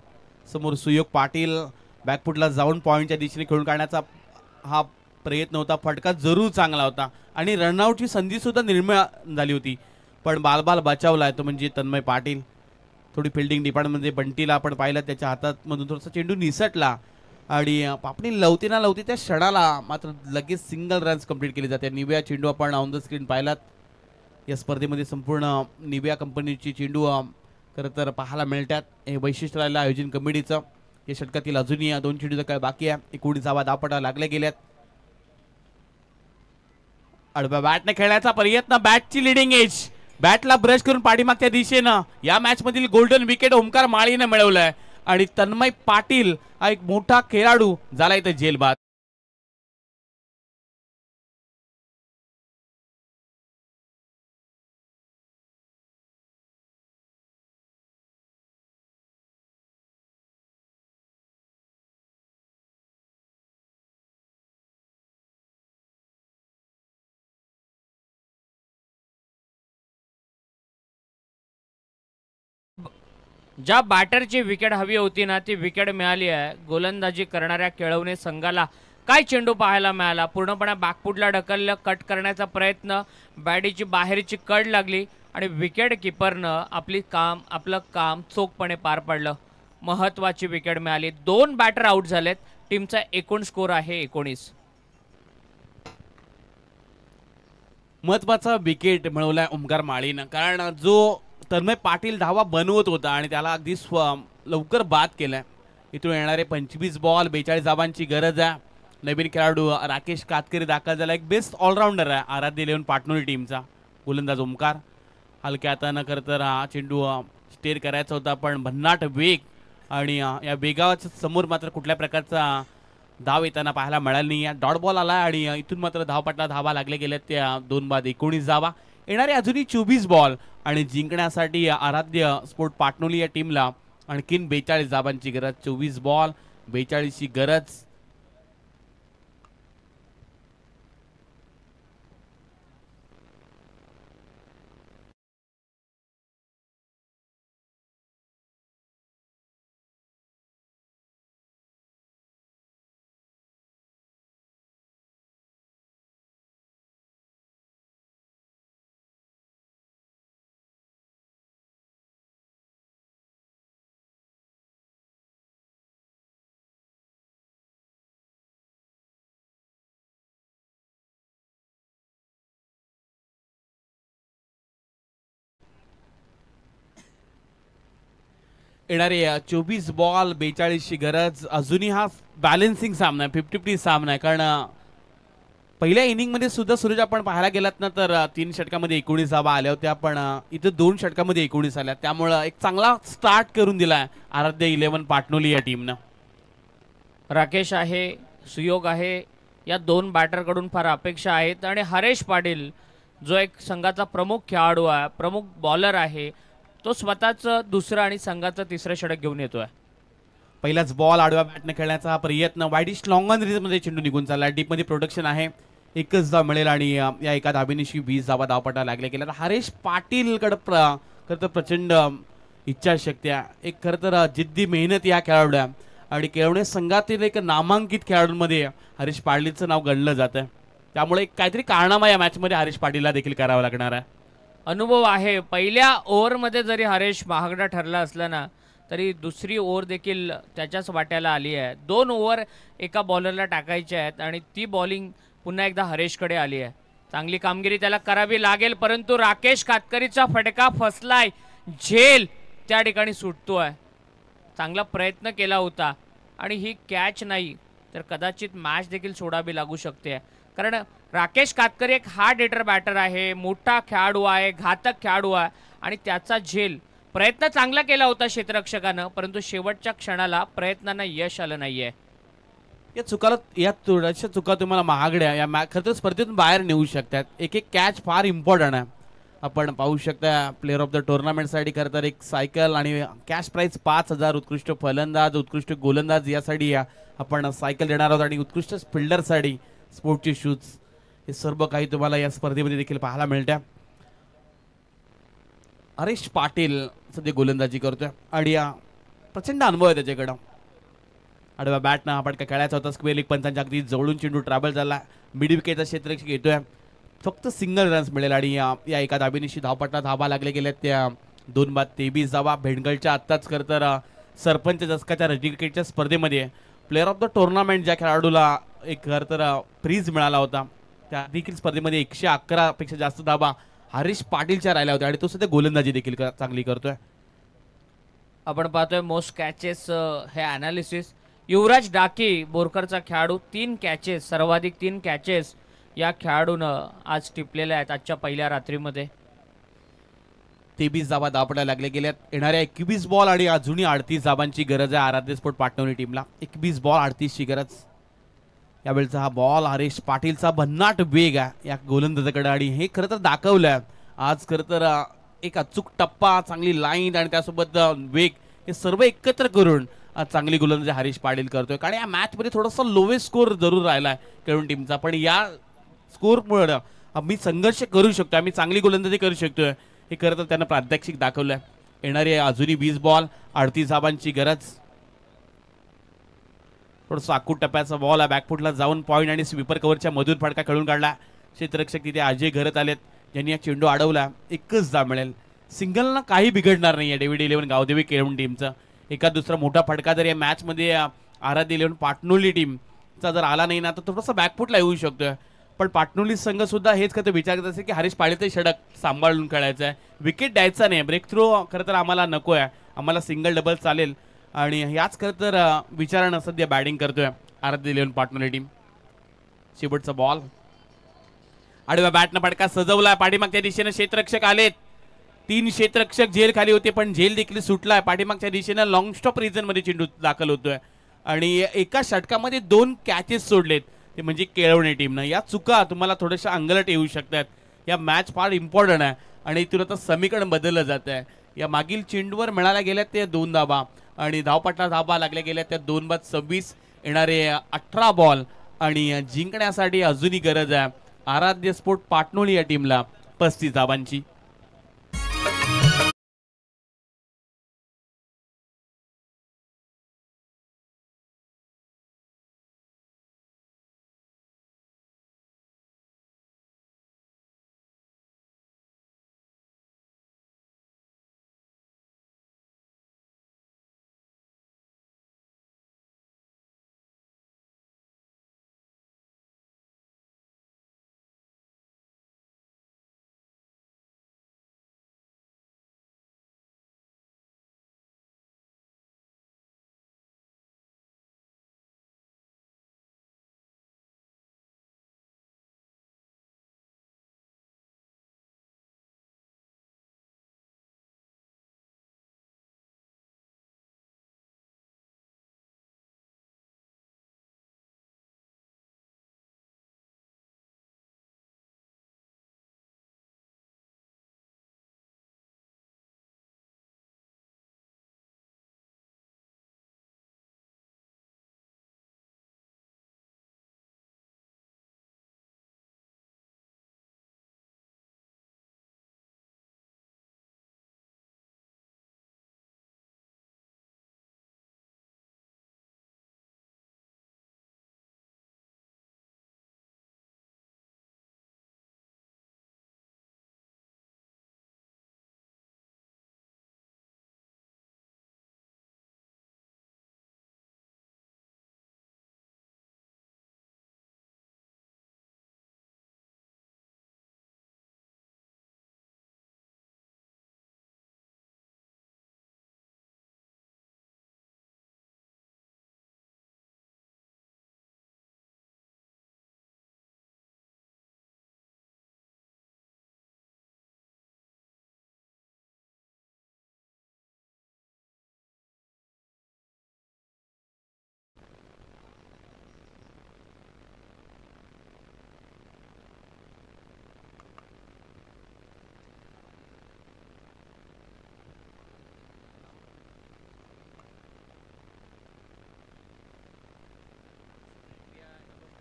समोर सुयोग पाटील बॅकफुटला जाऊन पॉईंटच्या दिशेने खेळून काढण्याचा हा प्रयत्न होता. फटका जरूर चांगला होता आणि रनआउटची संधी सुद्धा निर्माण झाली होती पण बालबाल बचावला तो म्हणजे तन्मय पाटील. थोडी फिल्डिंग डिपार्टमेंटमध्ये बंटीला आपण पाहिलं त्याच्या हातामधून थोडासा चेंडू निसटला आणि पापणी लवती ना लवती त्या क्षणाला मात्र लगेच सिंगल रन्स कंप्लीट केली जाते. निव्या चेंडू आपण ऑन द स्क्रीन पाहिलात. या स्पर्धेमध्ये संपूर्ण निव्या कंपनीची चेंडू खरं तर पाहायला मिळतात. हे वैशिष्ट्य राहिलं आयोजन कमिटीचं. या षटकातील अजूनही 2 चेंडूचा काय बाकी आहे. 19 धावा धावपट्टा लागल्या गेल्यात. आडव्या बॅटने खेळण्याचा प्रयत्न. बॅटची लिडिंग एज. बॅटला ब्रश करून पाठीमागच्या दिशेनं या मॅच मधील गोल्डन विकेट ओमकार माळीने मिळवलाय आणि तन्मय पाटील हा एक मोठा खेळाडू झाला इथे जेलबाद. ज्या बॅटरची विकेट हवी होती ना ती विकेट मिळाली आहे. गोलंदाजी करणाऱ्या केळवणे संघाला काय चेंडू पाहायला मिळाला. पूर्णपणे बॅकफुटला ढकललं, कट करण्याचा प्रयत्न, बॅडीची बाहेरची कड लागली आणि विकेट किपरनं आपलं काम चोखपणे पार पडलं. महत्त्वाची विकेट मिळाली. 2 बॅटर आउट झालेत. टीमचा एकूण स्कोर आहे 19. महत्वाचा विकेट मिळवलाय ओमकार माळीनं, कारण जो तन्मय पाटील धावा बनवत होता आणि त्याला अगदी लवकर बाद केलाय. इथून येणारे 25 बॉल 42 धावांची गरज आहे. नवीन खेळाडू राकेश कातकरी दाखल झाला. एक बेस्ट ऑलराऊंडर आहे आराध्य इलेव्हन पाटणोली टीमचा. गोलंदाज ओमकार हलक्या हातानं खरं तर हा चेंडू स्टेअर करायचा होता, पण भन्नाट वेग आणि या वेगाच्या समोर मात्र कुठल्या प्रकारचा धाव येताना पाहायला मिळाला नाही. डॉट बॉल आला आणि इथून मात्र धावपटला धावा लागले गेल्या त्या 2 बाद 19 धावा. येणारे अजूनही 24 बॉल आणि जिंकण्यासाठी आराध्य स्पोर्ट पाटणोली या टीमला आणखीन 42 धावांची गरज. 24 बॉल 42 ची गरज. येणारे 24 बॉल 42 ची गरज. अजूनही हा बॅलन्सिंग सामना आहे, 50-50 सामना आहे, कारण पहिल्या इनिंग मध्ये सुद्धा सूरज आपण पाहायला गेलात ना तर 3 षटकामध्ये 19 धावा आल्या होत्या, पण इथं 2 षटकामध्ये 19 आल्या. त्यामुळं एक चांगला स्टार्ट करून दिलाय आराध्य इलेव्हन पाटणोली या टीमनं. राकेश आहे, सुयोग आहे, या 2 बॅटरकडून फार अपेक्षा आहेत आणि हरेश पाटील जो एक संघाचा प्रमुख खेळाडू आहे, प्रमुख बॉलर आहे, तो स्वतःचं दुसरं आणि संघाचं 3रं षटक घेऊन येतोय. पहिलाच बॉल आडव्या बॅटने खेळण्याचा प्रयत्न, वाईडिश लॉंग ऑन मध्ये चेंडू निघून चालला. डीप मध्ये प्रोडक्शन आहे, एकच धाव मिळेल आणि या एका धाबेनिशी 20 धावा धावपटा लागल्या गेल्या. हरेश पाटीलकडे खरं तर प्रचंड इच्छाशक्ती आहे, एक खरं तर जिद्दी मेहनत या खेळाडू आहे आणि केळवणे संघातील एक नामांकित खेळाडूंमध्ये हरेश पाटीलचं नाव गणलं जातं. त्यामुळे काहीतरी कारनामा या मॅचमध्ये हरेश पाटीलला देखील करावा लागणार आहे. अनुभव आहे. पहिल्या ओव्हरमध्ये जरी हरेश महागडा ठरला असला ना तरी दुसरी ओव्हर देखील त्याच्याच वाट्याला आली आहे. 2 ओव्हर एका बॉलरला टाकायच्या आहेत आणि ती बॉलिंग पुन्हा एकदा हरेशकडे आली आहे. चांगली कामगिरी त्याला करावी लागेल, परंतु राकेश कातकरीचा फटका फसलाय. झेल त्या ठिकाणी सुटतोय. चांगला प्रयत्न केला होता आणि ही कॅच नाही तर कदाचित मॅच देखील सोडावी लागू शकते, कारण राकेश कातकरी एक हार्ड हिटर बॅटर आहे, मोठा खेळाडू आहे, घातक खेळाडू आहे आणि त्याचा झेल. प्रयत्न चांगला केला होता क्षेत्ररक्षकानं, परंतु शेवटच्या क्षणाला प्रयत्नांना यश आलं नाहीये. या थोड्याशा चुका तुम्हाला महागड्या या खरं तर स्पर्धेतून बाहेर नेऊ शकतात. एक कॅच फार इम्पॉर्टंट आहे. आपण पाहू शकता प्लेअर ऑफ द टुर्नामेंटसाठी खरं तर एक सायकल आणि कॅश प्राइस 5,000. उत्कृष्ट फलंदाज, उत्कृष्ट गोलंदाज यासाठी आपण सायकल देणार आहोत आणि उत्कृष्ट फिल्डरसाठी स्पोर्टचे शूज. हे सर्व काही तुम्हाला या स्पर्धेमध्ये देखील पाहायला मिळतं. हरेश पाटील सध्या गोलंदाजी करतोय आणि प्रचंड अनुभव आहे त्याच्याकडं. आडव्या बॅटनं हा फटका खेळायचा होता. स्क्वेअर लेग पंचांच्या अगदी जवळून चेंडू ट्रॅव्हल झाला. मिड विकेटचा क्षेत्ररक्षक घेतोय. फक्त सिंगल रन्स मिळेल आणि या एका धाबेनिशी धावपटला धावा लागले गेल्या त्या 2 बाद 23 धावा. भेंडगळच्या आत्ताच खरं तर सरपंच चषकाच्या रजनी क्रिकेटच्या स्पर्धेमध्ये प्लेअर ऑफ द टुर्नामेंट ज्या खेळाडूला एक खरं तर प्रिज मिळाला होता त्या देखील स्पर्धेमध्ये 111 पेक्षा जास्त धावा हरीश पाटीलच्या राहिल्या होत्या आणि तो सध्या गोलंदाजी देखील चांगली करतोय. आपण पाहतोय मोस्ट कॅचेस हे अनालिसिस. युवराज डाकी बोरकरचा खेळाडू 3 कॅचेस, सर्वाधिक 3 कॅचेस या खेळाडूनं आज टिपलेल्या आहेत आजच्या पहिल्या रात्रीमध्ये. 23 धावा धावपडायला लागले. गेल्या येणाऱ्या 21 बॉल आणि अजूनही 38 धावांची गरज आहे आराध्य स्पोर्ट पाटणवली टीमला. 21 बॉल 38 ची गरज. यावेळचा हा बॉल हरेश पाटीलचा भन्नाट वेग आहे या गोलंदाजाकडे आणि हे खरं तर दाखवलंय आज. खरं तर एक अचूक टप्पा, चांगली लाईन आणि त्यासोबत वेग हे सर्व एकत्र करून चांगली गोलंदाजी हरीश पाटील करतोय. कारण या मॅच मध्ये थोडासा लोवेस्ट स्कोर जरूर राहिलाय केळवण टीमचा, पण या स्कोरमुळे आम्ही संघर्ष करू शकतो, आम्ही चांगली गोलंदाजी करू शकतोय हे खरं तर त्यांना प्रात्यक्षिक दाखवलंय. येणारे अजूनही 20 बॉल 38 धावांची गरज. थोडंसं आखूट टप्प्याचा बॉल आहे, बॅकफुटला जाऊन पॉईंट आणि स्वीपर कव्हरच्या मधून फटका खेळून काढला. क्षेत्ररक्षक तिथे अजय घरत आलेत ज्यांनी हा चेंडू अडवला. एकच धाव मिळेल. सिंगलना काही बिघडणार नाही आहे डेव्हिड 11 गावदेवी केळवण टीमचं. एका दुसरा मोठा फटका जर या मॅच मध्ये आराध्य 11 पाटणोली टीमचा जर आला नाही ना तर थोडासा बॅकफुटला येऊ शकतोय. पण पाटणोली संघ सुद्धा हेच खरं विचार करत असेल की हरीश पाटीलचे षटक सांभाळून खेळायचं आहे, विकेट द्यायचा नाही, ब्रेक थ्रो खरं तर आम्हाला नको आहे, आम्हाला सिंगल डबल चालेल. आणि याच खरं तर विचारानं सध्या बॅटिंग करतोय आराध्य 11 पाटणोली टीम. शेवटचा बॉल आडव्या बॅटनं फटका सजवलाय. पाठीमागच्या दिशेनं क्षेत्ररक्षक आलेत. 3 क्षेत्ररक्षक झेल खाली होते पण झेल देखील सुटलाय. पाठीमागच्या दिशेनं लॉंग स्टॉप रिजन मध्ये चेंडू दाखल होतोय आणि एका षटकामध्ये 2 कॅचेस सोडलेत ते म्हणजे केळवणे टीमनं. या चुका तुम्हाला थोड्याशा अंगलट येऊ शकतात. या मॅच फार इम्पॉर्टंट आहे आणि इथून आता समीकरण बदललं जात आहे. या मागील चेंडूवर मिळाल्या गेल्या ते 2 धाबा आणि धावपट्टा धाबा लागल्या गेल्या त्या 2/26. येणारे 18 बॉल आणि जिंकण्यासाठी अजूनही गरज आहे आराध्य स्पोर्ट पाटणोली या टीमला 35 धावांची.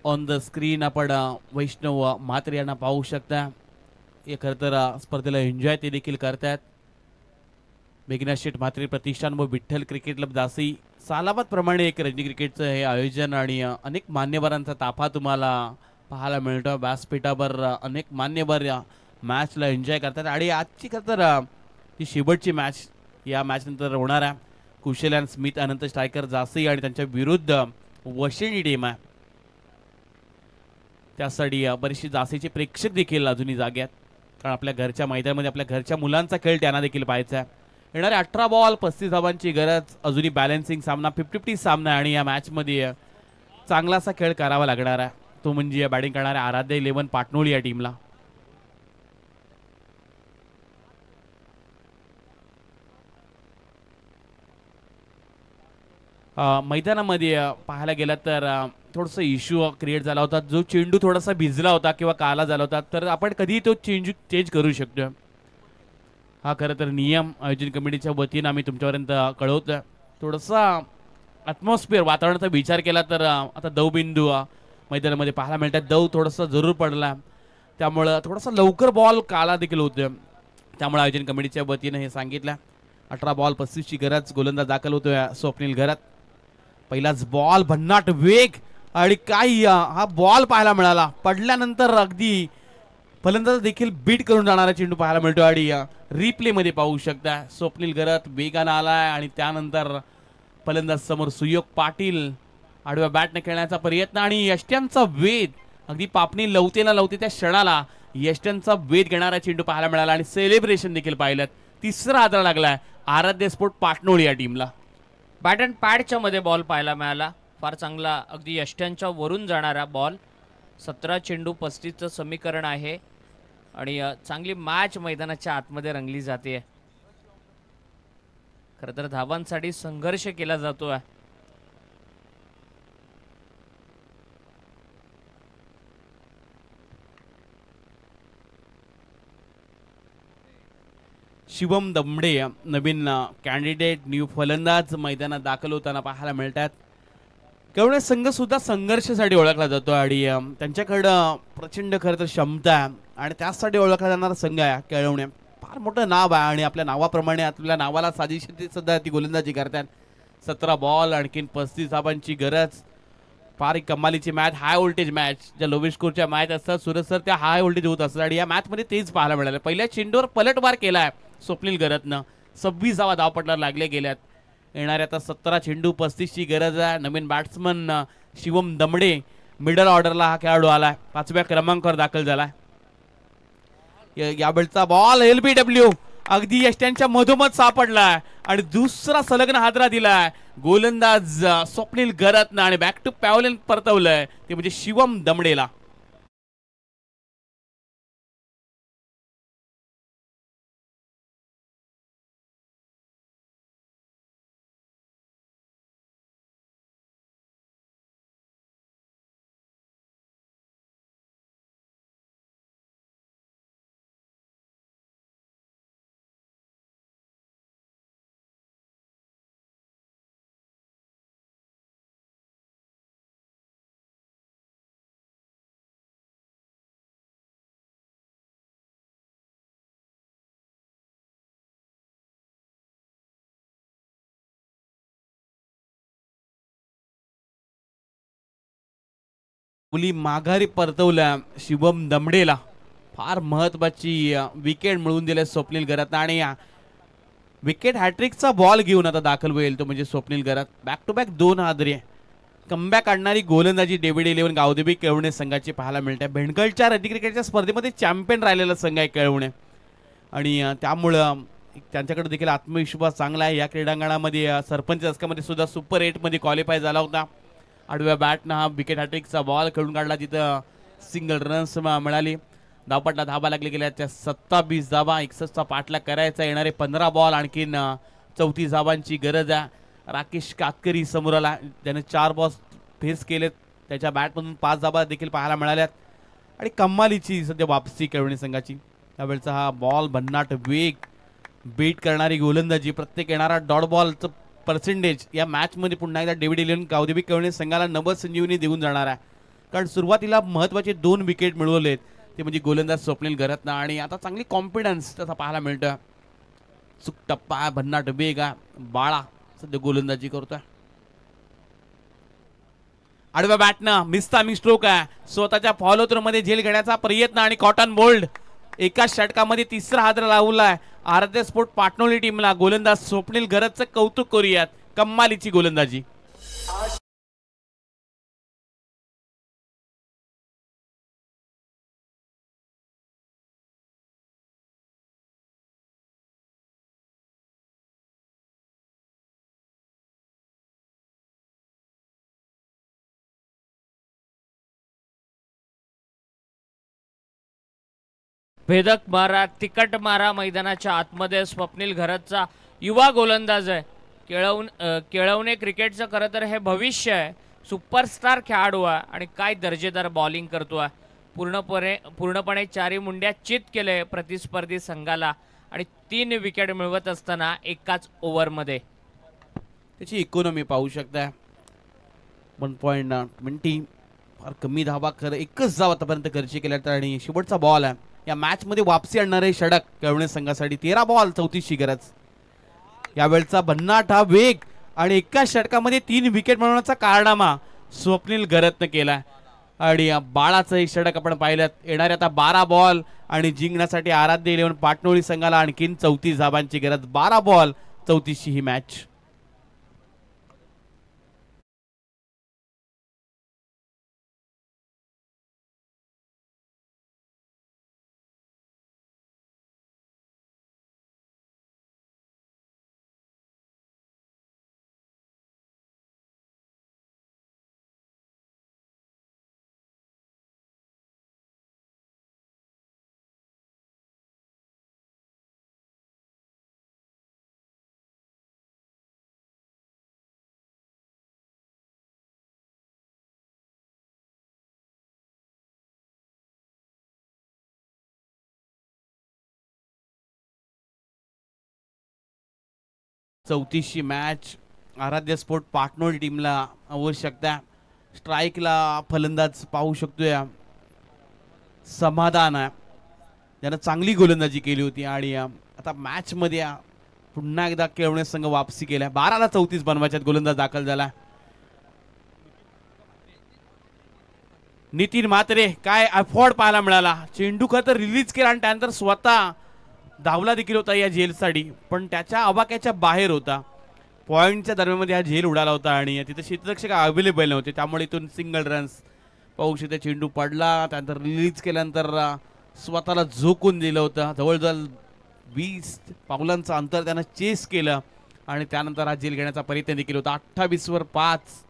ऑन द स्क्रीन आपण वैष्णव म्हात्रे यांना पाहू शकता. हे खरं तर स्पर्धेला एन्जॉय ते देखील करतात. मेघना शेठ म्हात्रे प्रतिष्ठान व विठ्ठल क्रिकेट क्लब दासी सालाबाद प्रमाणे एक रणजी क्रिकेटचं हे आयोजन आणि अनेक मान्यवरांचा ताफा तुम्हाला पाहायला मिळतो. व्यासपीठावर अनेक मान्यवर या मॅचला एन्जॉय करतात आणि आजची खरं तर ही शेवटची मॅच या मॅच नंतर होणार आहे. कुशल अँड स्मिथ अनंत स्ट्रायकर जासी आणि त्यांच्या विरुद्ध वशिणी टीम आहे. त्यासाठी बरेचसे जासीचे प्रेक्षक देखील अजूनही जागे आहेत कारण आपल्या घरच्या मैदानामध्ये आपल्या घरच्या मुलांचा खेळ त्यांना देखील पाहायचा आहे. येणारे 18 बॉल 35 धावांची गरज. अजूनही बॅलन्सिंग सामना 50-50 सामना आणि या मॅच मध्ये चांगलासा खेळ करावा लागणार आहे तो म्हणजे बॅटिंग करणाऱ्या आराध्य 11 पाटणोली या टीमला. मैदानामध्ये पाहायला गेला तर थोडंसं इश्यू क्रिएट झाला होता. जो चेंडू थोडासा भिजला होता किंवा काला झाला होता तर आपण कधीही तो चेंज करू शकतो. हा खरं तर नियम आयोजन कमिटीच्या वतीनं आम्ही तुमच्यापर्यंत कळवतोय. थोडासा ॲटमॉस्फिअर वातावरणाचा विचार केला तर आता दवबिंदू मैदानामध्ये पाहायला मिळतात. दव थोडासा जरूर पडला त्यामुळं थोडासा लवकर बॉल काला देखील होतोय. त्यामुळे आयोजन कमिटीच्या वतीनं हे सांगितलं. 18 बॉल 35ची गरज. गोलंदाज दाखल होतोय स्वप्नील घरात. पहिलाच बॉल भन्नाट वेग आणि काय हा बॉल पाहायला मिळाला. पडल्यानंतर अगदी फलंदाज देखील बीट करून जाणारा चेंडू पाहायला मिळतो आणि रिप्ले मध्ये पाहू शकता. स्वप्नील घरात वेगानं आलाय आणि त्यानंतर फलंदाज समोर सुयोग पाटील आडव्या बॅटने खेळण्याचा प्रयत्न आणि यष्ट्यांचा वेध अगदी पापणी लवतेला त्या क्षणाला यष्ट्यांचा वेध घेणारा चेंडू पाहायला मिळाला आणि सेलिब्रेशन देखील पाहिलं. तिसरा आदरा लागलाय आराध्य स्पोर्ट पाटणोळी या टीमला. बॅट अँड पॅडच्या मध्ये बॉल पाहायला मिळाला. फार चांगला अगदी यष्ट्यांच्या वरून जाणारा बॉल. 17 चेंडू 35चं समीकरण आहे आणि चांगली मॅच मैदानाच्या आतमध्ये रंगली जाते. खरं तर धावांसाठी संघर्ष केला जातोय. शिवम दमडे नवीन कॅन्डिडेट न्यू फलंदाज मैदानात दाखल होताना पाहायला मिळतात. केवळ संघ सुद्धा संघर्षासाठी ओळखला जातो आणि त्यांच्याकडं प्रचंड खरं तर क्षमता आहे आणि त्यासाठी ओळखला जाणारा संघ आहे केळवणे. फार मोठं नाव आहे आणि आपल्या नावाप्रमाणे आपल्या नावाला साजेशी सुद्धा ती गोलंदाजी करतात. 17 बॉल आणखीन 35 धावांची गरज. फार एक कमालीची मॅच. High voltage match. ज्या लोवेस्ट स्कोरच्या मॅच असतात सुरज सर त्या हाय व्होल्टेज होत असतात आणि या मॅचमध्ये तेच पाहायला मिळालं. पहिल्या चेंडूवर पलटवार केलाय स्वप्नील घरातनं. 26 धावा धावपटला लागले गेल्यात. येणाऱ्या आता 17 चेंडू 35ची गरज आहे. नवीन बॅट्समन शिवम दमडे मिडल ऑर्डरला हा खेळाडू आलाय. 5व्या क्रमांकावर दाखल झालाय. यावेळचा बॉल LBW अगदी यष्ट्यांच्या मधोमध सापडलाय आणि दुसरा सलग्न हादरा दिलाय गोलंदाज स्वप्नील घरातनं आणि बॅक टू पॅव्हलियन परतवलंय ते म्हणजे शिवम दमडेला. मुली माघारी परतवल्या शिवम दमडेला. फार महत्वाची विकेट मिळवून दिले स्वप्नील घरात आणि विकेट हॅट्रिकचा बॉल घेऊन आता दाखल होईल तो म्हणजे स्वप्नील घरात. बॅक टू बॅक 2 हादरे. कमबॅक काढणारी गोलंदाजी डेव्हिड 11 गावदेवी केळवणे संघाची पाहायला मिळते. भेंडकळच्या रद्दी क्रिकेटच्या स्पर्धेमध्ये चॅम्पियन राहिलेला संघ आहे केळवणे आणि त्यामुळं त्यांच्याकडे देखील आत्मविश्वास चांगला आहे. या क्रीडांगणामध्ये सरपंच चषकामध्ये सुद्धा सुपर 8 मध्ये क्वालिफाय झाला होता. आडव्या बॅटनं हा विकेट हॅट्रिकचा बॉल खेळून काढला. तिथं सिंगल रन्स मिळाली. धावपटला धाबा लागले गेल्या त्या 27 धाबा. 61चा पाठलाग करायचा. येणारे 15 बॉल आणखीन 34 धावांची गरज आहे. राकेश कातकरी समोर आला. त्याने 4 बॉल फेस केलेत. त्याच्या बॅटमधून 5 धाबा देखील पाहायला मिळाल्यात आणि कमालीची सध्या वापसी केळवणे संघाची. त्यावेळेचा हा बॉल भन्नाट वेग बीट करणारी गोलंदाजी. प्रत्येक येणारा डॉट बॉलचं पर्सेंटेज या मॅचमध्ये पुन्हा एकदा डेव्हिड 11 गावदेवी केळवणे संघाला नवसंजीवनी देऊन जाणार आहे. कारण सुरुवातीला महत्त्वाचे 2 विकेट मिळवलेत ते म्हणजे गोलंदाज स्वप्नील घरातनं आणि आता चांगली कॉन्फिडन्स त्याचा पाहायला मिळतोय. चुक टप्पा भन्नाट वेग बाळा सध्या गोलंदाजी करतोय. आडव्या बॅटनं मिस्तामिंग स्ट्रोक आहे. स्वतःच्या फॉलो थ्रो मध्ये झेल घेण्याचा प्रयत्न आणि कॉटन बोल्ड. एकाच षटकामध्ये तिसरा हादरा लावलाय आराध्य स्पोर्ट पाटणोली टीमला. गोलंदाज स्वप्नील घरातचं कौतुक करूयात. कमालीची गोलंदाजी. भेदक मारा तिकट मारा मैदानाच्या आतमध्ये स्वप्नील घरातचा युवा गोलंदाज आहे. केळवणे क्रिकेटचं खरं तर हे भविष्य आहे. सुपरस्टार खेळाडू आहे आणि काय दर्जेदार बॉलिंग करतो आहे. पूर्णपणे चारी मुंड्या चित केले प्रतिस्पर्धी संघाला आणि 3 विकेट मिळवत असताना एकाच ओव्हरमध्ये. त्याची इकॉनॉमी पाहू शकता 1.20. फार कमी धावा, खरं एकच धाव आतापर्यंत खर्ची केल्या. आणि शेवटचा बॉल आहे या मॅच मध्ये वापसी आणणारे षटक केळवणे संघासाठी. 13 बॉल 34 गरज. यावेळचा भन्नाट हा वेग आणि एका षटकामध्ये 3 विकेट मिळवण्याचा कारनामा स्वप्नील गरतनं केला. आणि या बाळाचं हे षटक आपण पाहिलं. येणारे आता 12 बॉल आणि जिंकण्यासाठी आराध्य इलेव्हन पाटणोळी संघाला आणखीन 34 धावांची गरज. 12 बॉल 34 ही मॅच. चौथीशी मॅच. आराध्य स्पोर्ट पाटणोळी टीमला आवश्यकता. स्ट्राईकला फलंदाज पाहू शकतोय समाधान आहे, त्यानं चांगली गोलंदाजी केली होती. आणि आता मॅच मध्ये पुन्हा एकदा केळवणे संघ वापसी केल्या. 12ला 34 बनवायच्यात. गोलंदाज दाखल झाला नितीन म्हात्रे. काय अफोर्ड पाहायला मिळाला. चेंडू खरं तर रिलीज केला आणि त्यानंतर स्वतः धावला देखील होता या झेलसाठी, पण त्याच्या आवाक्याच्या बाहेर होता. पॉईंटच्या दरम्यान हा झेल उडाला होता आणि तिथे क्षेत्ररक्षक अवेलेबल नव्हते, त्यामुळे इथून सिंगल रन्स पाहू शकते. चेंडू पडला, त्यानंतर रिलीज केल्यानंतर स्वतःला झोकून दिलं होतं. जवळजवळ 20 पावलांचं अंतर त्यानं चेस केलं आणि त्यानंतर हा झेल घेण्याचा प्रयत्न देखील होता. 28 वर 5.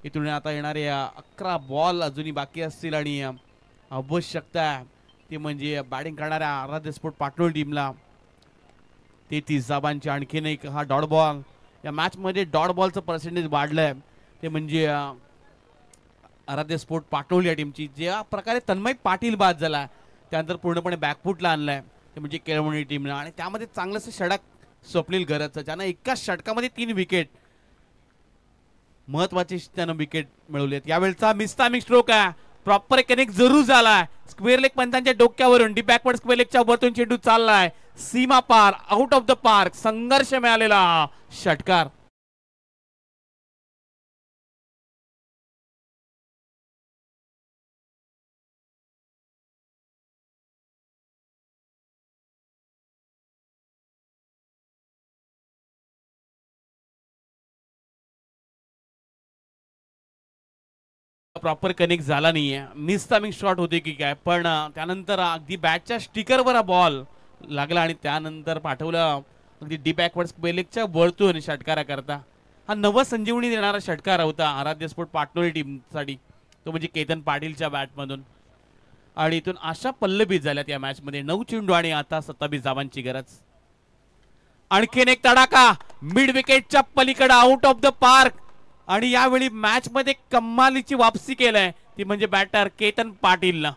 इथून आता येणारे 11 बॉल अजूनही बाकी असतील आणि आवश्यकता ते म्हणजे बॅटिंग करणाऱ्या आराध्य स्पोर्ट पाटणोळी टीमला 33 धावांची. आणखीन एक हा डॉट बॉल. या मॅच मध्ये डॉट बॉलचं पर्सेंटेज वाढलंय, ते म्हणजे आराध्य स्पोर्ट पाटणोळी या टीमची. ज्या प्रकारे तन्मय पाटील बाद झाला त्यानंतर पूर्णपणे बॅकफुटला आणलाय ते म्हणजे केळवणे टीमला. आणि त्यामध्ये चांगलंसं षटक स्वप्नील गरजचं, ज्यानं एकाच षटकामध्ये 3 विकेट महत्वाची त्यानं विकेट मिळवली आहेत. यावेळचा मिस्टामिक स्ट्रोक आहे, प्रॉपर कनेक्ट जरूर झालाय. स्क्वेअर लेग पंतांच्या डोक्यावरून डी बॅकवर्ड स्क्वेअर लेगच्या वरतून चेंडू चाललाय सीमा पार, आउट ऑफ द पार्क. संघर्ष मिळालेला षटकार. प्रॉपर कनेक्ट झाला नाहीये. मिसटामिंग शॉट होते की काय, पण त्यानंतर अगदी बॅटच्या स्टिकरवर बॉल लागला आणि त्यानंतर पाठवलं अगदी डी बॅकवर्ड स्क्वेअर वरतून षटकारा करता. हा नवसंजीवनी देणारा षटकार होता आराध्य स्पोर्ट पाटणोळी टीमसाठी, तो म्हणजे केतन पाटीलच्या बॅटमधून. आणि इथून आशा पल्लवीत झाल्यात या मॅच मध्ये. 9 चेंडू आणि आता 27 धावांची गरज. आणखीन एक तडाखा मिड विकेटच्या पलीकडे, आउट ऑफ द पार्क. आणि यावेळी मॅच मध्ये कमालीची वापसी केलाय ती म्हणजे बॅटर केतन पाटीलला.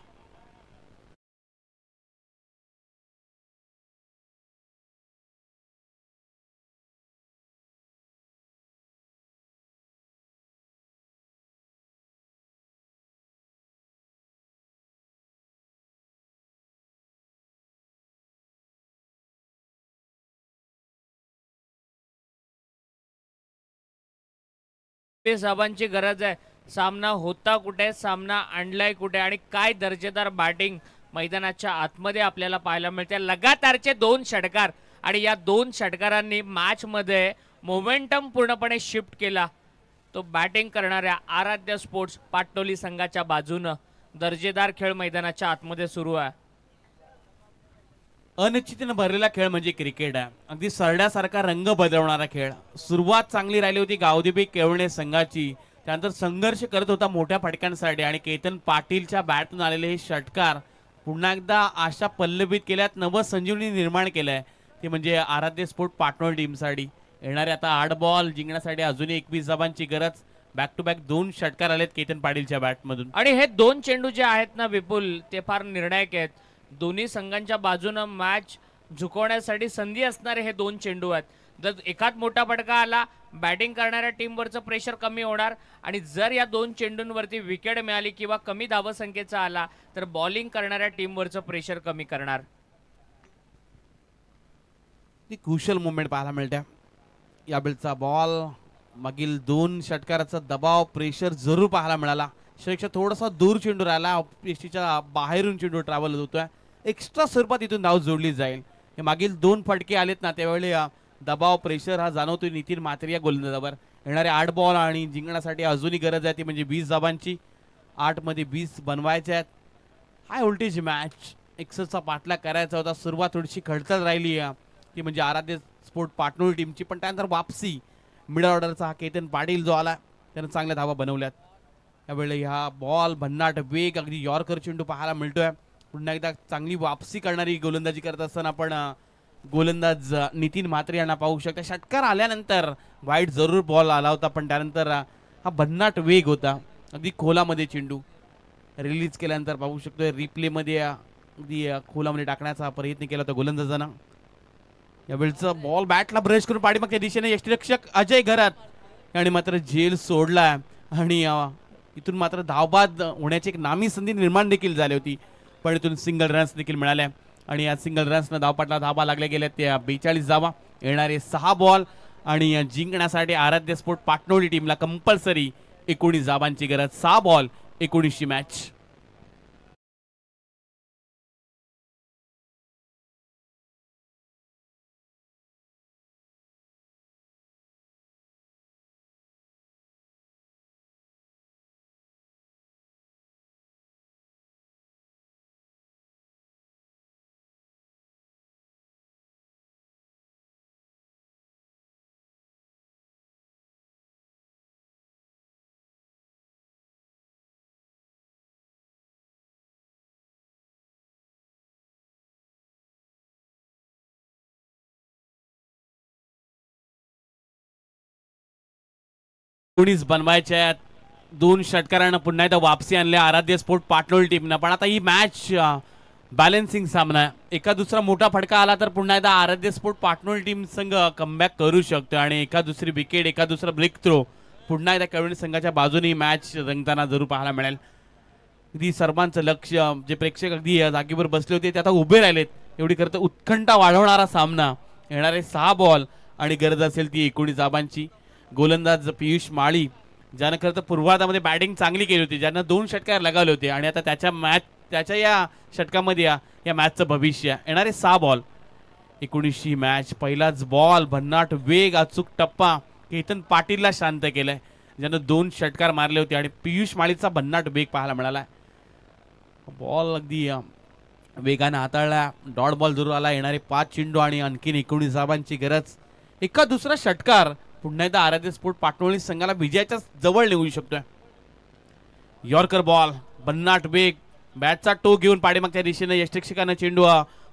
साहेबांची गरज आहे. सामना होता कुठे, सामना आणलाय कुठे आणि काय दर्जेदार बॅटिंग मैदानाच्या आतमध्ये आपल्याला पाहायला मिळते. लगातारचे 2 षटकार आणि या 2 षटकारांनी मॅच मध्ये मोमेंटम पूर्णपणे शिफ्ट केला. तो बॅटिंग करणाऱ्या आराध्य स्पोर्ट्स पाटणोली संघाच्या बाजूनं दर्जेदार खेळ मैदानाच्या आतमध्ये सुरू आहे. अनिश्चितीने भरलेला खेळ म्हणजे क्रिकेट आहे. अगदी सरड्यासारखा रंग बदलवणारा खेळ. सुरुवात चांगली राहिली होती गावदेवी केळवणे संघाची, त्यानंतर संघर्ष करत होता मोठ्या फटक्यांसाठी आणि केतन पाटीलच्या बॅटून आलेले हे षटकार पुन्हा एकदा आशा पल्लवीत केल्यात, नवसंजीवनी निर्माण केलंय ते म्हणजे आराध्य स्पोर्ट पाटणोळी टीमसाठी. येणारे आता 8 बॉल जिंकण्यासाठी अजूनही 21 धावांची गरज. बॅक टू बॅक 2 षटकार आलेत केतन पाटीलच्या बॅटमधून. आणि हे 2 चेंडू जे आहेत ना विपुल, ते फार निर्णायक आहेत. दोन्ही संघांच्या बाजूनं मॅच झुकवण्यासाठी संधी असणारे हे 2 चेंडू आहेत. जर एकात मोठा फटका आला, बॅटिंग करणाऱ्या टीमवरचं प्रेशर कमी होणार, आणि जर या 2 चेंडूंवरती विकेट मिळाली किंवा कमी धावसंख्येचा आला तर बॉलिंग करणाऱ्या टीमवरचं प्रेशर कमी करणार. ती क्रुशियल मुवमेंट पाहायला मिळते. यावेळचा बॉल मागील 2 षटकाराचा दबाव प्रेशर जरूर पाहायला मिळाला. शेक्षा थोडासा दूर चेंडू राहिला, पेशीच्या बाहेरून चेंडू ट्रॅव्हल होतोय. एक्स्ट्रा स्वरूपात इथून धाव जोडली जाईल. हे मागील 2 फटके आलेत ना, त्यावेळी दबाव प्रेशर हा जाणवतोय नितीन म्हात्रे या गोलंदाजावर. येणारे 8 बॉल आणि जिंकण्यासाठी अजूनही गरज आहे ती म्हणजे 20 धावांची. 8 मध्ये 20 बनवायचे आहेत. हाय व्होल्टेज मॅच, 61चा पाठलाग करायचा होता. सुरुवात थोडीशी खडतर राहिली ती म्हणजे आराध्य स्पोर्ट पाटणोळी टीमची, पण त्यानंतर वापसी मिडल ऑर्डरचा हा केतन पाटील जो आला त्यानं चांगल्या धावा बनवल्यात. त्यावेळी हा बॉल भन्नाट वेग, अगदी यॉर्कर चेंडू पाहायला मिळतोय. पुन्हा एकदा चांगली वापसी करणारी गोलंदाजी करत असताना आपण गोलंदाज नितीन म्हात्रे यांना पाहू शकता. षटकार आल्यानंतर वाईट जरूर बॉल आला होता, पण त्यानंतर हा भन्नाट वेग होता. अगदी खोलामध्ये चेंडू रिलीज केल्यानंतर पाहू शकतोय रिप्लेमध्ये अगदी खोलामध्ये टाकण्याचा प्रयत्न केला होता गोलंदाजानं. यावेळचा बॉल बॅटला ब्रश करून पाठीमागच्या दिशेने यष्टिरक्षक अजय घरात आणि मात्र झेल सोडला आणि इथून मात्र धावबाद होण्याची एक नामी संधी निर्माण देखील झाली होती, पण इथून सिंगल रन्स देखील मिळाल्या आणि या सिंगल रन्सनं धावपाटला धाबा लागल्या गेल्या त्या 42 धावा. येणारे 6 बॉल आणि जिंकण्यासाठी आराध्य स्पोर्ट पाटणोळी टीमला कंपल्सरी 19 धावांची गरज. 6 बॉल 19ची मॅच. कोणीच बनवायचे आहेत. 2 षटकारांना पुन्हा एकदा वापसी आणली आराध्य स्पोर्ट पाटणोळी टीमनं, पण आता ही मॅच बॅलन्सिंग सामना आहे. एका दुसरा मोठा फटका आला तर पुन्हा एकदा आराध्य स्पोर्ट पाटणोळी टीम संघ कमबॅक करू शकतो आणि एका दुसरी विकेट, एका दुसरा ब्रेक थ्रो पुन्हा एकदा कवळी संघाच्या बाजूने मॅच रंगताना जरूर पाहायला मिळेल. अगदी सर्वांचं लक्ष, जे प्रेक्षक अगदी जागेवर बसले होते ते आता उभे राहिलेत. एवढी खरं तर उत्कंठा वाढवणारा सामना. येणारे 6 बॉल आणि गरज असेल ती 19 धावांची. गोलंदाज पियुष माळी ज्यानं खरं तर पूर्वार्धामध्ये बॅटिंग चांगली केली होती, ज्यानं 2 षटकार लगावले होते आणि आता त्याच्या या षटकामध्ये या मॅचचं भविष्य. येणारे 6 बॉल 19ची मॅच. पहिलाच बॉल भन्नाट वेग, अचूक टप्पा केतन पाटीलला शांत केलंय, ज्यानं 2 षटकार मारले होते आणि पियुष माळीचा भन्नाट वेग पाहायला मिळाला. बॉल अगदी वेगानं हाताळला. डॉट बॉल जरूर आला. येणारे 5 चेंडू आणि आणखीन 19 धावांची गरज. एका दुसरा षटकार पुन्हा एकदा आराध्य स्पोर्ट पाटणोळी संघाला विजयाच्या जवळ नेऊ शकतोय. यॉर्कर बॉल, भन्नाट वेग, बॅटचा टो घेऊन पाठीमागच्या दिशेने यष्टिरक्षकानं चेंडू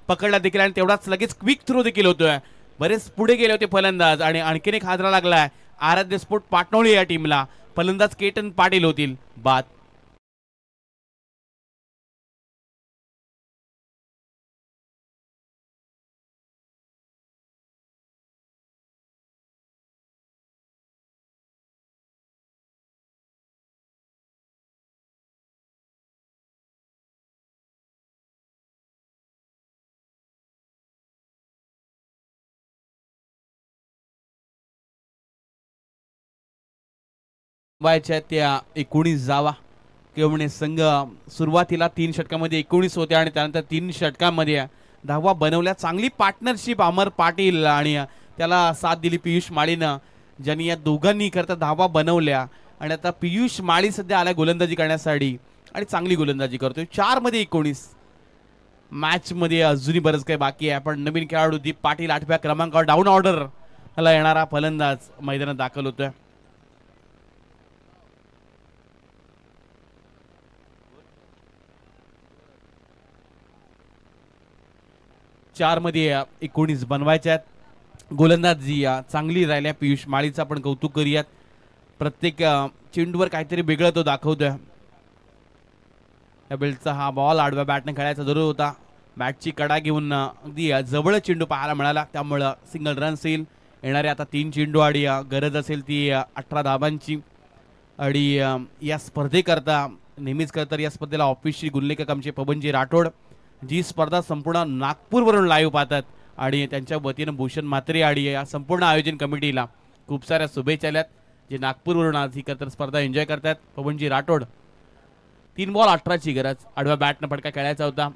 पकडला देखील आणि तेवढाच लगेच क्विक थ्रो देखील होतोय. बरेच पुढे गेले होते फलंदाज आणि आणखीन एक हादरा लागलाय आराध्य स्पोर्ट पाटणोळी या टीमला. फलंदाज केतन पाटील होतील बाद. वायच्या त्या 19 धावा. केवणे संघ सुरुवातीला 3 षटकामध्ये 19 होते आणि त्यानंतर 3 षटकांमध्ये धावा बनवल्या. चांगली पार्टनरशिप अमर पाटील आणि त्याला साथ दिली पियुष माळीनं, ज्यांनी या दोघांनी करता धावा बनवल्या. आणि आता पियुष माळी सध्या आला गोलंदाजी करण्यासाठी आणि चांगली गोलंदाजी करतोय. 4 मध्ये 19. मॅच मध्ये अजूनही बरंच काही बाकी आहे, पण नवीन खेळाडू दीप पाटील 8व्या क्रमांकावर डाऊन ऑर्डर ला येणारा फलंदाज मैदानात दाखल होतोय. 4 मध्ये 19 बनवायचे आहेत. गोलंदाजी चांगली राहिल्या. पियुष माळीचं आपण कौतुक करूयात. प्रत्येक चेंडूवर काहीतरी वेगळं तो दाखवतोय. या बेल्टचा हा बॉल आडव्या बॅटने खेळायचा जरूर होता. बॅटची कडा घेऊन अगदी जवळ चेंडू पाहायला मिळाला, त्यामुळं सिंगल रन्स येईल. येणारे आता 3 चेंडू आणि गरज असेल ती 18 धाबांची. आणि या स्पर्धेकरता नेहमीच करता या स्पर्धेला ऑफिसची गुणलेखक आमचे पवनजी राठोड, जी स्पर्धा संपूर्ण नागपूरवरून लाईव्ह पाहतात, आणि त्यांच्या वतीनं भूषण म्हात्रे आणि या संपूर्ण आयोजन कमिटीला खूप साऱ्या शुभेच्छा आल्यात, जे नागपूरवरून आज ही करतात स्पर्धा एन्जॉय करतात. पवनजी राठोड. 3 बॉल 18ची गरज. आडव्या बॅटनं फटका खेळायचा होता,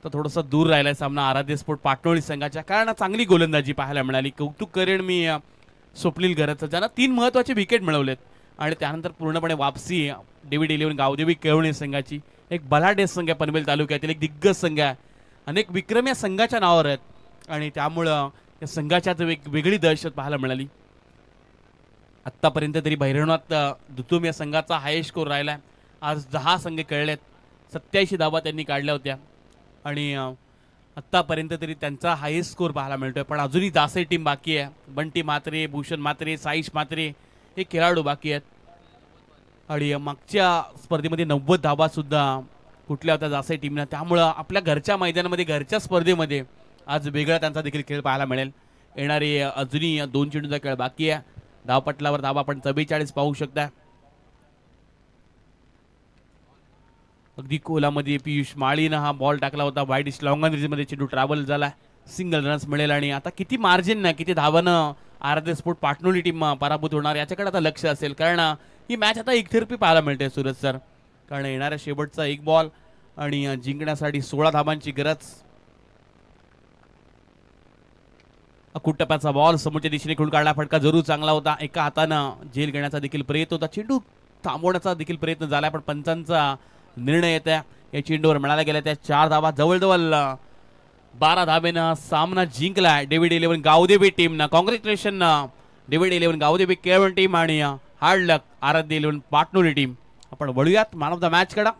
तर थोडंसं दूर राहिलाय सामना आराध्य स्पोर्ट पाटणोळी संघाच्या, कारण चांगली गोलंदाजी पाहायला मिळाली. कौतुक करेन मी स्वप्नील घरतचं, ज्यांना 3 महत्त्वाचे विकेट मिळवलेत, आणि त्यानंतर पूर्णपणे वापसी डेव्हिड 11 गावदेवी केळवणे संघाची. एक बलाढ्य संघ आहे पनवेल तालुक्यातील, एक दिग्गज संघ आहे. अनेक विक्रम या संघाच्या नावावर आहेत, आणि त्यामुळं या संघाच्यात वेगळी दहशत पाहायला मिळाली. आत्तापर्यंत तरी भैरवनाथ दुतुम या संघाचा हायेस्ट स्कोर राहिला आहे. आज 10 संघ खेळलेत, 87 धावा त्यांनी काढल्या होत्या, आणि आत्तापर्यंत तरी त्यांचा हायेस्ट स्कोर पाहायला मिळतोय. पण अजूनही जासे टीम बाकी आहे. बंटी म्हात्रे, भूषण म्हात्रे, साईश म्हात्रे हे खेळाडू बाकी आहेत. आणि मागच्या स्पर्धेमध्ये 90 धावा सुद्धा कुठल्या होत्या जासे टीमनं. त्यामुळं आपल्या घरच्या मैदानामध्ये, घरच्या स्पर्धेमध्ये आज वेगळा त्यांचा देखील खेळ पाहायला मिळेल. येणारे अजूनही 2 चेंडूचा खेळ बाकी आहे. धावपटलावर धावा आपण 44 पाहू शकता. अगदी कोलामध्ये पियुष माळीनं हा बॉल टाकला होता. वाईड लॉंग मध्ये चेंडू ट्रॅव्हल झाला. सिंगल रन्स मिळेल, आणि आता किती मार्जिन ना, किती धावानं आराध्य स्पोर्ट पाटणोली टीम पराभूत होणार याच्याकडे आता लक्ष असेल, कारण ही मॅच आता एकतर्फी पाहायला मिळते सूरज सर. कारण येणाऱ्या शेवटचा 1 बॉल आणि जिंकण्यासाठी 16 धाबांची गरज. अकुट टप्प्याचा बॉल समोरच्या दिशेने खेळून काढला. फटका जरूर चांगला होता. एका हातानं झेल घेण्याचा देखील प्रयत्न होता. चेंडू थांबवण्याचा देखील प्रयत्न झाला, पण पंचांचा निर्णय येत आहे. या चेंडूवर मिळाला गेल्या त्या 4 धावा. जवळजवळ 12 धाबेनं सामना जिंकलाय डेव्हिड 11 गावदेवी टीमनं. कॉंग्रॅच्युलेशन डेव्हिड 11 गावदेवी केळवण टीम, आणि हार्ड लक आराध्य 11 पाटणोली टीम. आपण वळूयात मॅन ऑफ द मॅच कडे.